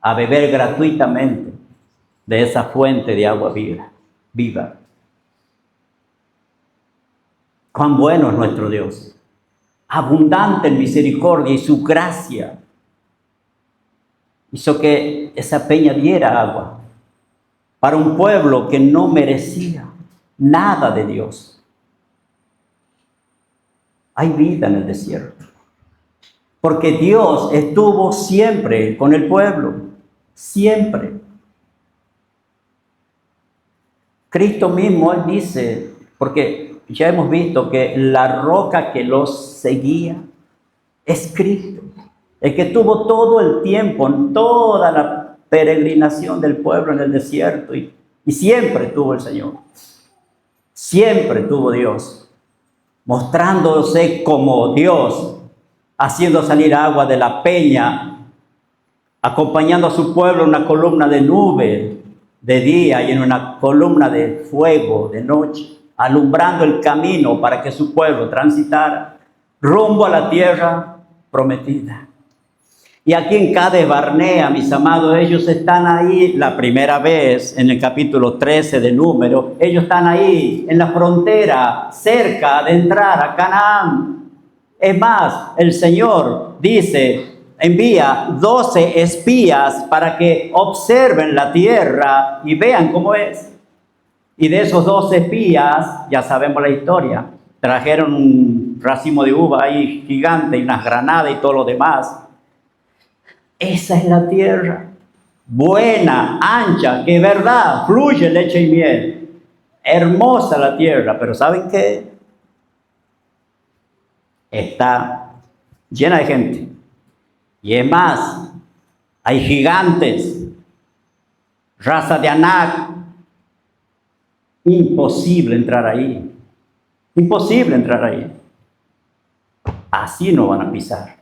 a beber gratuitamente de esa fuente de agua viva. Cuán bueno es nuestro Dios, abundante en misericordia, y su gracia hizo que esa peña diera agua para un pueblo que no merecía nada de Dios. Hay vida en el desierto, porque Dios estuvo siempre con el pueblo, siempre. Cristo mismo, Él dice, porque ya hemos visto que la roca que los seguía es Cristo, el que tuvo todo el tiempo, en toda la peregrinación del pueblo en el desierto, y siempre tuvo el Señor, siempre tuvo Dios, mostrándose como Dios, haciendo salir agua de la peña, acompañando a su pueblo en una columna de nube de día y en una columna de fuego de noche, alumbrando el camino para que su pueblo transitara rumbo a la tierra prometida. Y aquí en Cades Barnea, mis amados, ellos están ahí la primera vez en el capítulo 13 de Números. Ellos están ahí en la frontera, cerca de entrar a Canaán. Es más, el Señor dice, envía 12 espías para que observen la tierra y vean cómo es. Y de esos 12 espías, ya sabemos la historia, trajeron un racimo de uva ahí gigante y unas granadas y todo lo demás. Esa es la tierra, buena, ancha, que es verdad, fluye leche y miel. Hermosa la tierra, pero ¿saben qué? está llena de gente. Y es más, hay gigantes, raza de Anak. Imposible entrar ahí. Imposible entrar ahí. Así no van a pisar.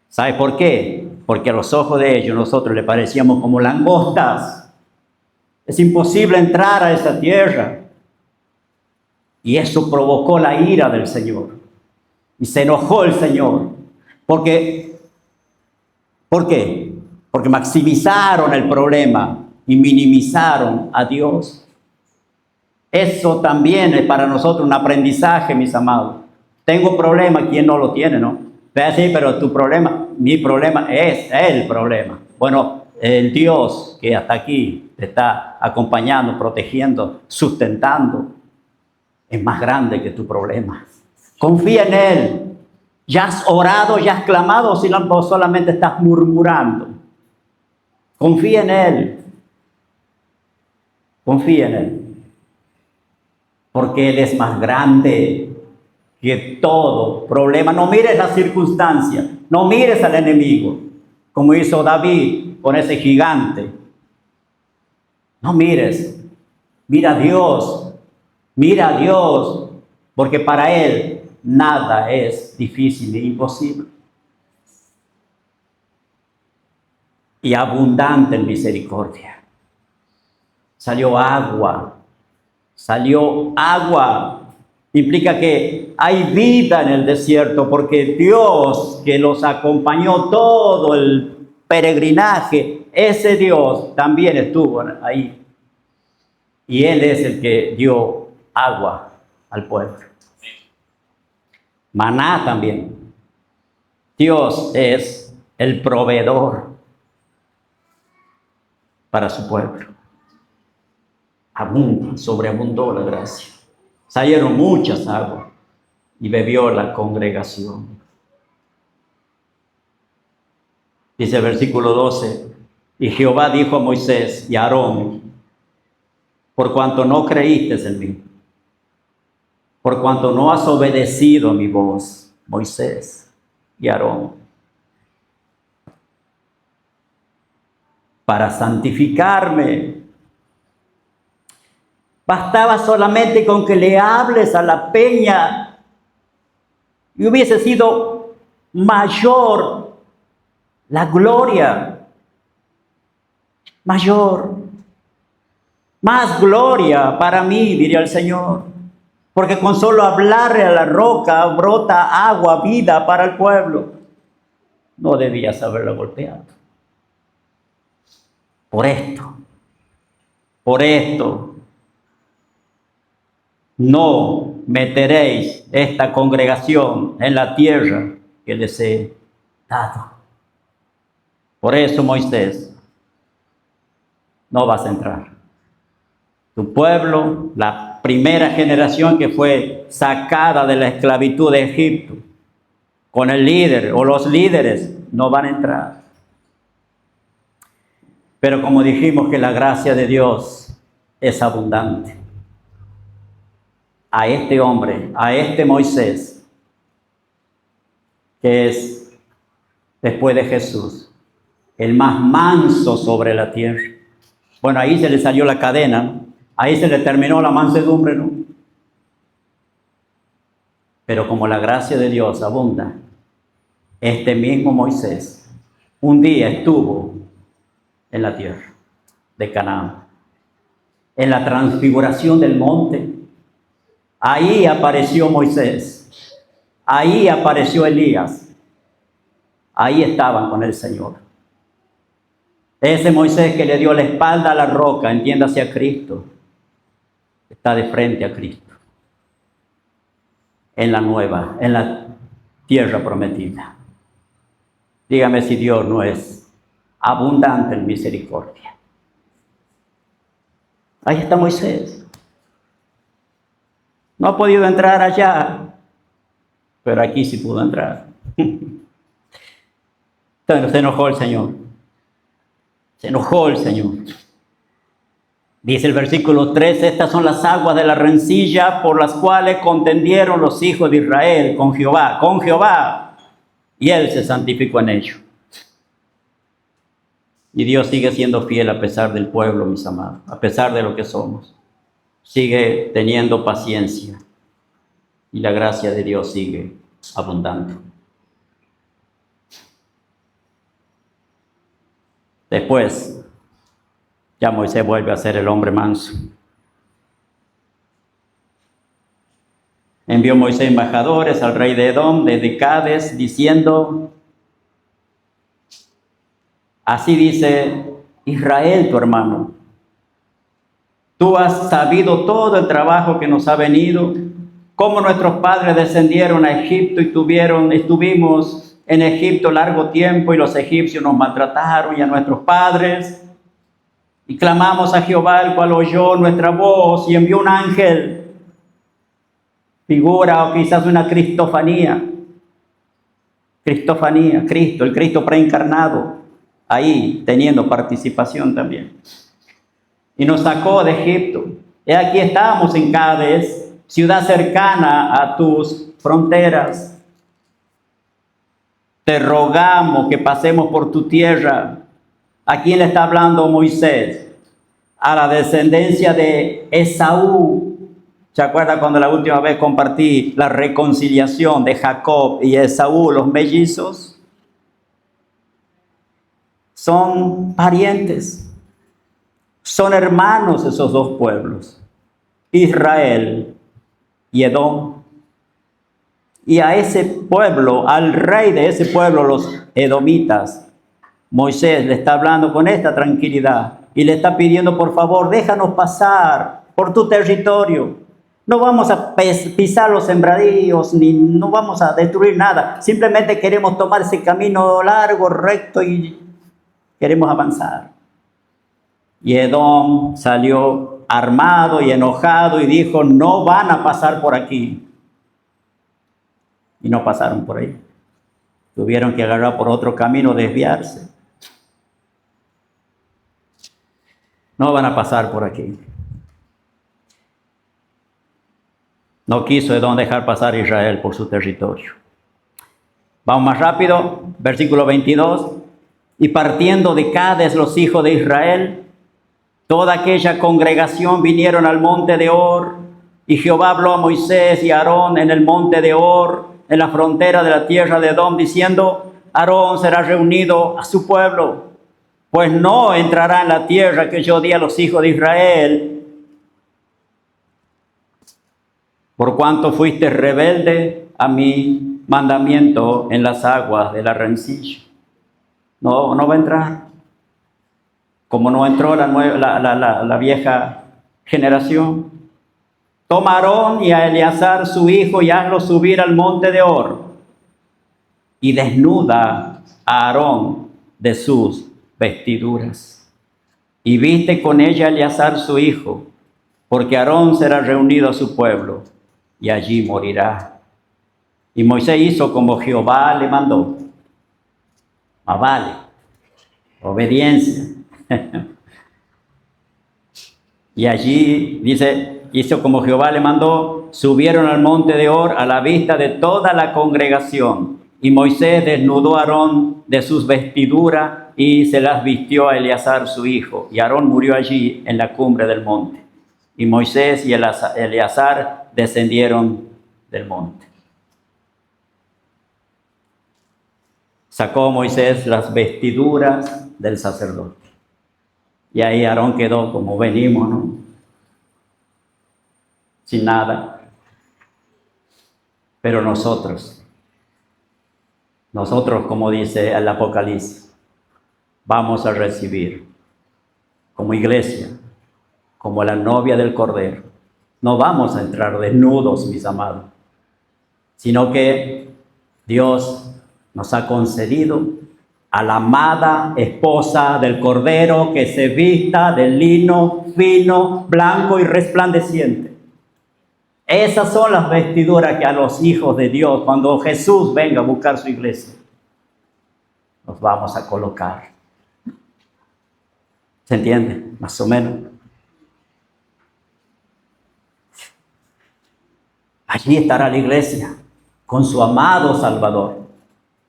¿Sabe por qué? Porque a los ojos de ellos nosotros le parecíamos como langostas. Es imposible entrar a esa tierra. Y eso provocó la ira del Señor. Y se enojó el Señor. ¿Por qué? Porque maximizaron el problema y minimizaron a Dios. Eso también es para nosotros un aprendizaje, mis amados. Tengo problema, ¿quién no lo tiene, no? Sí, pero tu problema, mi problema es el problema. Bueno, el Dios que hasta aquí te está acompañando, protegiendo, sustentando, es más grande que tu problema. Confía en Él. ¿Ya has orado, ya has clamado o solamente estás murmurando? Confía en Él. Confía en Él. Porque Él es más grande que todo problema. No mires las circunstancias, no mires al enemigo, como hizo David con ese gigante. No mires, mira a Dios, porque para Él nada es difícil ni imposible. Y abundante en misericordia. Salió agua. Implica que hay vida en el desierto, porque Dios que los acompañó todo el peregrinaje, ese Dios también estuvo ahí. Y Él es el que dio agua al pueblo. Maná también. Dios es el proveedor para su pueblo. Sobreabundó la gracia. Salieron muchas aguas y bebió la congregación. Dice el versículo 12, y Jehová dijo a Moisés y a Aarón, por cuanto no creíste en mí, por cuanto no has obedecido a mi voz, Moisés y Aarón, para santificarme, bastaba solamente con que le hables a la peña y hubiese sido mayor la gloria, más gloria para mí, diría el Señor, porque con solo hablarle a la roca brota agua, vida para el pueblo. No debías haberla golpeado. Por esto, no meteréis esta congregación en la tierra que les he dado. Por eso, Moisés, no vas a entrar. Tu pueblo, la primera generación que fue sacada de la esclavitud de Egipto, con el líder o los líderes, no van a entrar. Pero como dijimos que la gracia de Dios es abundante, a este hombre, a este Moisés, que es, después de Jesús, el más manso sobre la tierra. Bueno, ahí se le salió la cadena, ¿no? Ahí se le terminó la mansedumbre, ¿no? Pero como la gracia de Dios abunda, este mismo Moisés un día estuvo en la tierra de Canaán, en la transfiguración del monte. Ahí apareció Moisés, ahí apareció Elías, ahí estaban con el Señor. Ese Moisés que le dio la espalda a la roca, entiéndase a Cristo, está de frente a Cristo, en la tierra prometida. Dígame si Dios no es abundante en misericordia. Ahí está Moisés. No ha podido entrar allá, pero aquí sí pudo entrar. Entonces se enojó el Señor. Se enojó el Señor. Dice el versículo 3, estas son las aguas de la rencilla por las cuales contendieron los hijos de Israel con Jehová, y Él se santificó en ello. Y Dios sigue siendo fiel a pesar del pueblo, mis amados, a pesar de lo que somos. Sigue teniendo paciencia y la gracia de Dios sigue abundando. Después, ya Moisés vuelve a ser el hombre manso. Envió Moisés embajadores al rey de Edom desde Cades, diciendo: así dice Israel, tu hermano, tú has sabido todo el trabajo que nos ha venido, cómo nuestros padres descendieron a Egipto y estuvimos en Egipto largo tiempo y los egipcios nos maltrataron y a nuestros padres. Y clamamos a Jehová, el cual oyó nuestra voz y envió un ángel. Figura o quizás una cristofanía. Cristo, el Cristo preencarnado, ahí teniendo participación también. Y nos sacó de Egipto. Y aquí estamos en Cades, ciudad cercana a tus fronteras. Te rogamos que pasemos por tu tierra. ¿A quién le está hablando Moisés? A la descendencia de Esaú. ¿Se acuerda cuando la última vez compartí la reconciliación de Jacob y Esaú, los mellizos? Son parientes, son hermanos esos dos pueblos, Israel y Edom. Y a ese pueblo, al rey de ese pueblo, los edomitas, Moisés le está hablando con esta tranquilidad y le está pidiendo: por favor, déjanos pasar por tu territorio. No vamos a pisar los sembradíos, ni no vamos a destruir nada. Simplemente queremos tomar ese camino largo, recto y queremos avanzar. Y Edom salió armado y enojado y dijo: no van a pasar por aquí. Y no pasaron por ahí. Tuvieron que agarrar por otro camino, desviarse. No van a pasar por aquí. No quiso Edom dejar pasar a Israel por su territorio. Vamos más rápido, versículo 22. Y partiendo de Cades los hijos de Israel, toda aquella congregación vinieron al monte de Hor, y Jehová habló a Moisés y a Aarón en el monte de Hor, en la frontera de la tierra de Edom, diciendo: Aarón será reunido a su pueblo, pues no entrará en la tierra que yo di a los hijos de Israel, por cuanto fuiste rebelde a mi mandamiento en las aguas de la rencilla. No va a entrar. Como no entró la vieja generación. Toma a Aarón y a Eleazar su hijo y hazlo subir al monte de Hor. Y desnuda a Aarón de sus vestiduras. Y viste con ella a Eleazar su hijo, porque Aarón será reunido a su pueblo, y allí morirá. Y Moisés hizo como Jehová le mandó. Más vale, obediencia. Y allí dice, hizo como Jehová le mandó, subieron al monte de Hor a la vista de toda la congregación. Y Moisés desnudó a Aarón de sus vestiduras y se las vistió a Eleazar su hijo. Y Aarón murió allí en la cumbre del monte. Y Moisés y Eleazar descendieron del monte. Sacó Moisés las vestiduras del sacerdote. Y ahí Aarón quedó como venimos, ¿no? Sin nada. Pero nosotros, como dice el Apocalipsis, vamos a recibir como iglesia, como la novia del Cordero. No vamos a entrar desnudos, mis amados, sino que Dios nos ha concedido a la amada esposa del Cordero que se vista de lino fino, blanco y resplandeciente. Esas son las vestiduras que a los hijos de Dios, cuando Jesús venga a buscar su iglesia, nos vamos a colocar. ¿Se entiende? Más o menos. Allí estará la iglesia con su amado Salvador,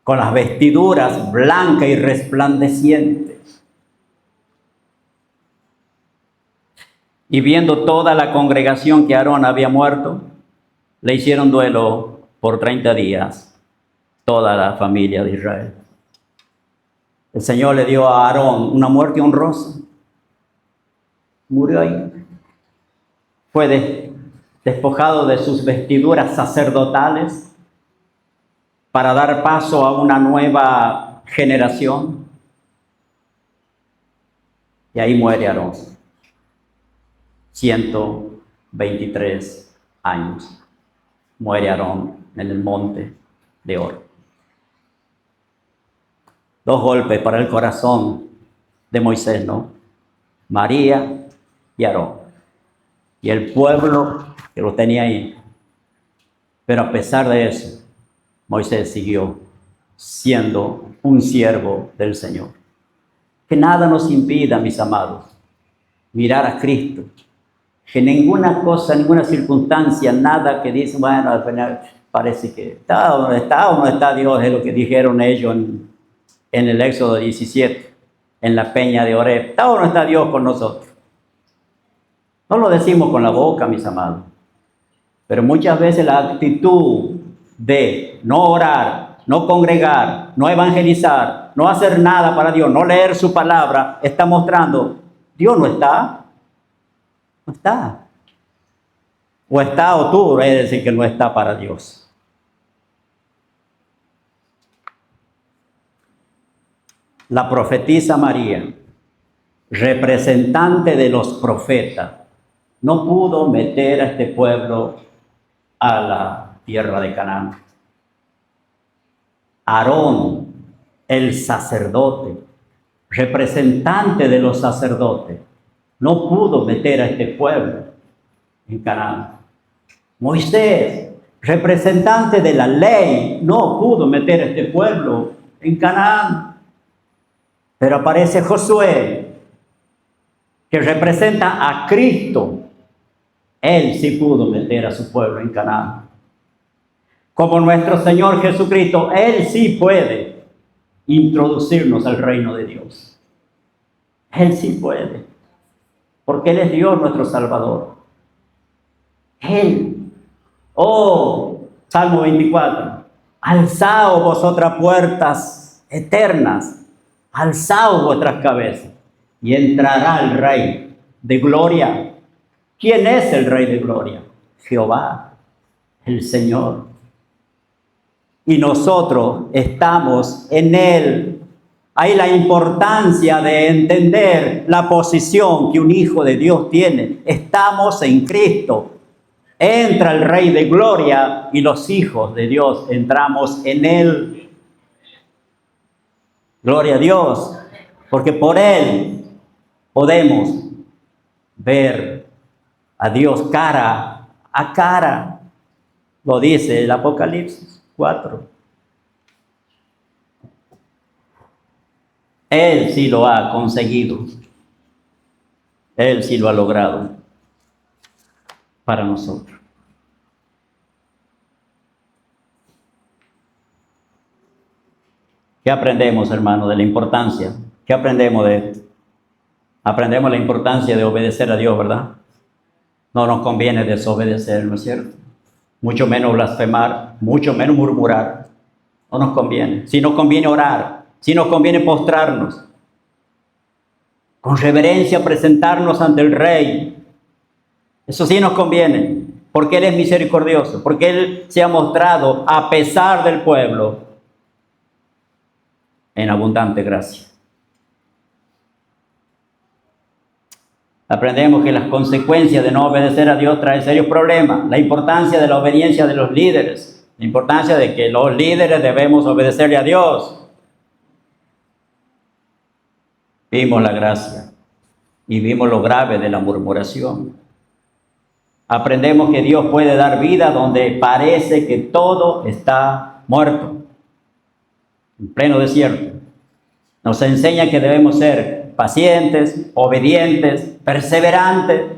con las vestiduras blancas y resplandecientes. Y viendo toda la congregación que Aarón había muerto, le hicieron duelo por 30 días, toda la familia de Israel. El Señor le dio a Aarón una muerte honrosa. Murió ahí. Fue despojado de sus vestiduras sacerdotales para dar paso a una nueva generación. Y ahí muere Aarón. 123 años. Muere Aarón en el monte de Hor. 2 golpes para el corazón de Moisés, ¿no? María y Aarón. Y el pueblo que lo tenía ahí. Pero a pesar de eso, Moisés siguió siendo un siervo del Señor. Que nada nos impida, mis amados, mirar a Cristo. Que ninguna cosa, ninguna circunstancia, nada que dice, bueno, al final parece que está o no está Dios, es lo que dijeron ellos en el Éxodo 17, en la peña de Horeb. ¿Está o no está Dios con nosotros? No lo decimos con la boca, mis amados, pero muchas veces la actitud de no orar, no congregar, no evangelizar, no hacer nada para Dios, no leer su palabra, está mostrando, Dios no está. No está. O está o tú, es decir, que no está para Dios. La profetisa María, representante de los profetas, no pudo meter a este pueblo a la tierra de Canaán. Aarón, el sacerdote, representante de los sacerdotes, no pudo meter a este pueblo en Canaán. Moisés, representante de la ley, no pudo meter a este pueblo en Canaán. Pero aparece Josué, que representa a Cristo. Él sí pudo meter a su pueblo en Canaán. Como nuestro Señor Jesucristo, Él sí puede introducirnos al reino de Dios. Él sí puede. Porque Él es Dios nuestro Salvador. Él. Oh, Salmo 24. Alzaos vosotras puertas eternas. Alzaos vuestras cabezas. Y entrará el Rey de gloria. ¿Quién es el Rey de gloria? Jehová, el Señor. Y nosotros estamos en Él. Hay la importancia de entender la posición que un hijo de Dios tiene. Estamos en Cristo. Entra el Rey de gloria y los hijos de Dios entramos en Él. Gloria a Dios, porque por Él podemos ver a Dios cara a cara. Lo dice el Apocalipsis 4. Él sí lo ha conseguido. Él sí lo ha logrado para nosotros. ¿Qué aprendemos, hermano, de la importancia? ¿Qué aprendemos de esto? Aprendemos la importancia de obedecer a Dios, ¿verdad? No nos conviene desobedecer, ¿no es cierto? Mucho menos blasfemar, mucho menos murmurar. No nos conviene. Si nos conviene orar, si nos conviene postrarnos, con reverencia presentarnos ante el Rey. Eso sí nos conviene, porque Él es misericordioso, porque Él se ha mostrado, a pesar del pueblo, en abundante gracia. Aprendemos que las consecuencias de no obedecer a Dios traen serios problemas. La importancia de la obediencia de los líderes. La importancia de que los líderes debemos obedecerle a Dios. Vimos la gracia y vimos lo grave de la murmuración. Aprendemos que Dios puede dar vida donde parece que todo está muerto. En pleno desierto. Nos enseña que debemos ser pacientes, obedientes, perseverantes.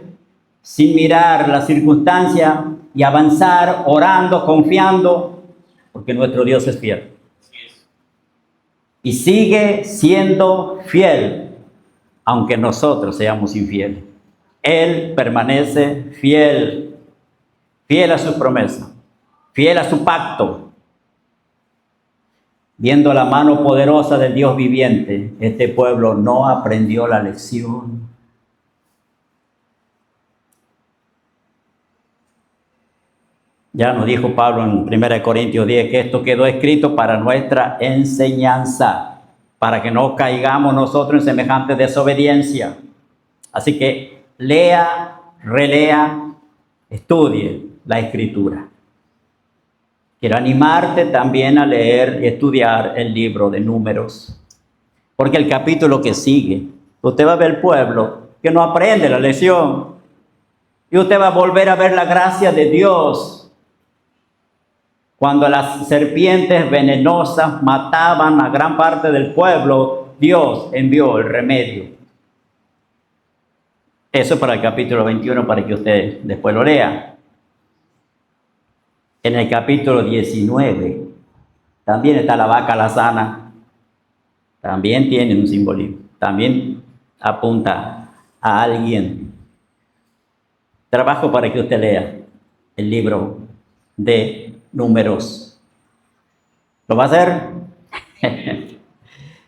sin mirar la circunstancia y avanzar orando, confiando, porque nuestro Dios es fiel. Y sigue siendo fiel, aunque nosotros seamos infieles. Él permanece fiel, fiel a sus promesas, fiel a su pacto. Viendo la mano poderosa del Dios viviente, este pueblo no aprendió la lección. Ya nos dijo Pablo en 1 Corintios 10 que esto quedó escrito para nuestra enseñanza, para que no caigamos nosotros en semejante desobediencia. Así que lea, relea, estudie la Escritura. Quiero animarte también a leer y estudiar el libro de Números, porque el capítulo que sigue, usted va a ver el pueblo que no aprende la lección, y usted va a volver a ver la gracia de Dios. Cuando las serpientes venenosas mataban a gran parte del pueblo, Dios envió el remedio. Eso es para el capítulo 21, para que usted después lo lea. En el capítulo 19 también está la vaca alazana. También tiene un simbolismo. También apunta a alguien. Trabajo para que usted lea el libro de Números. ¿Lo va a hacer?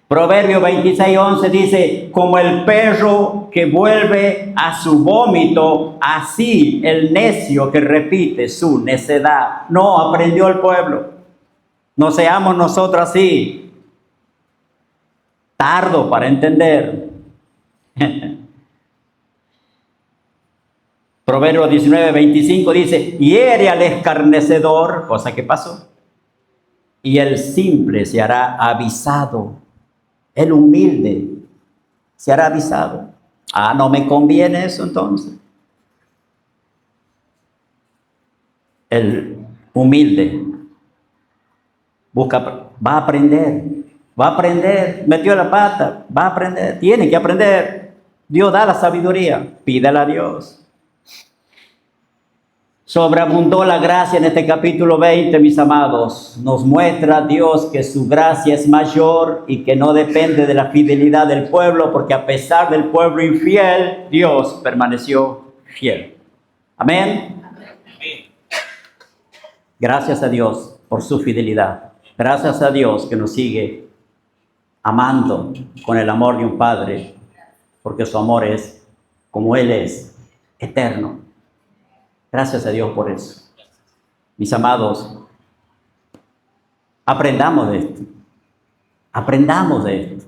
Proverbio 26:11 dice: como el perro que vuelve a su vómito, así el necio que repite su necedad. No aprendió el pueblo. No seamos nosotros así, tardo para entender. Proverbio 19:25 dice: hiere al escarnecedor, cosa que pasó, y el simple se hará avisado. El humilde se hará avisado. Ah, no me conviene eso entonces. El humilde va a aprender, metió la pata, va a aprender, tiene que aprender. Dios da la sabiduría, pídala a Dios. Sobreabundó la gracia en este capítulo 20, mis amados. Nos muestra Dios que su gracia es mayor y que no depende de la fidelidad del pueblo, porque a pesar del pueblo infiel, Dios permaneció fiel. Amén. Gracias a Dios por su fidelidad. Gracias a Dios que nos sigue amando con el amor de un padre, porque su amor es, como Él es, eterno. Gracias a Dios por eso. Mis amados, aprendamos de esto. Aprendamos de esto.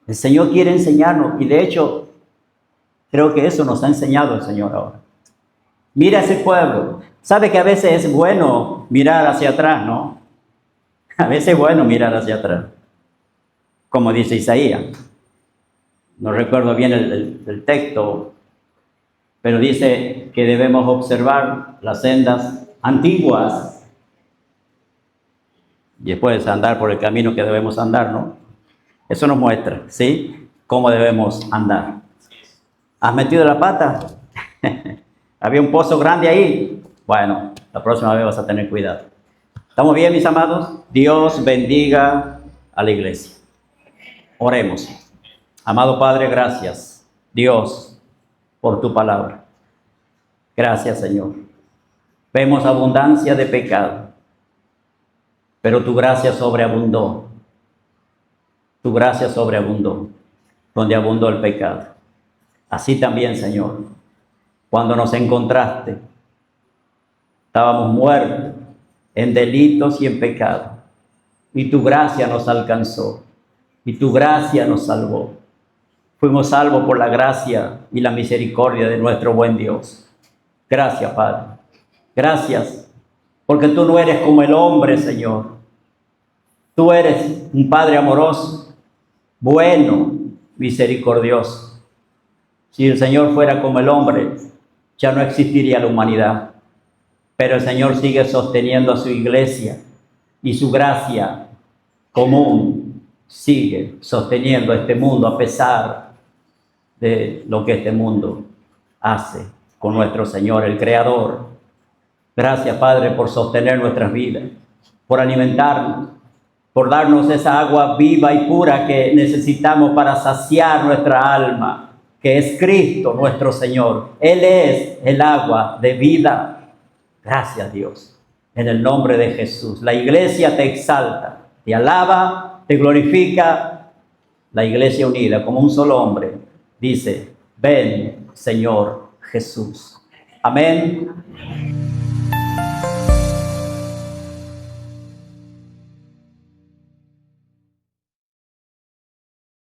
El Señor quiere enseñarnos, y de hecho, creo que eso nos ha enseñado el Señor ahora. Mira ese pueblo. Sabe que a veces es bueno mirar hacia atrás, ¿no? A veces es bueno mirar hacia atrás. Como dice Isaías. No recuerdo bien el texto, pero dice que debemos observar las sendas antiguas y después andar por el camino que debemos andar, ¿no? Eso nos muestra, ¿sí? Cómo debemos andar. ¿Has metido la pata? ¿Había un pozo grande ahí? Bueno, la próxima vez vas a tener cuidado. ¿Estamos bien, mis amados? Dios bendiga a la iglesia. Oremos. Amado Padre, gracias, Dios, por tu palabra. Gracias, Señor. Vemos abundancia de pecado, pero tu gracia sobreabundó. Tu gracia sobreabundó donde abundó el pecado. Así también, Señor, cuando nos encontraste, estábamos muertos en delitos y en pecado, y tu gracia nos alcanzó, y tu gracia nos salvó. Fuimos salvos por la gracia y la misericordia de nuestro buen Dios. Gracias, Padre. Gracias, porque tú no eres como el hombre, Señor. Tú eres un Padre amoroso, bueno, misericordioso. Si el Señor fuera como el hombre, ya no existiría la humanidad. Pero el Señor sigue sosteniendo a su iglesia, y su gracia común sigue sosteniendo a este mundo a pesar de lo que este mundo hace. con nuestro Señor, el Creador. Gracias, Padre, por sostener nuestras vidas, por alimentarnos, por darnos esa agua viva y pura que necesitamos para saciar nuestra alma, que es Cristo nuestro Señor. Él es el agua de vida. Gracias, Dios. En el nombre de Jesús. La iglesia te exalta, te alaba, te glorifica. La iglesia unida como un solo hombre dice: ven, Señor Jesús. Amén.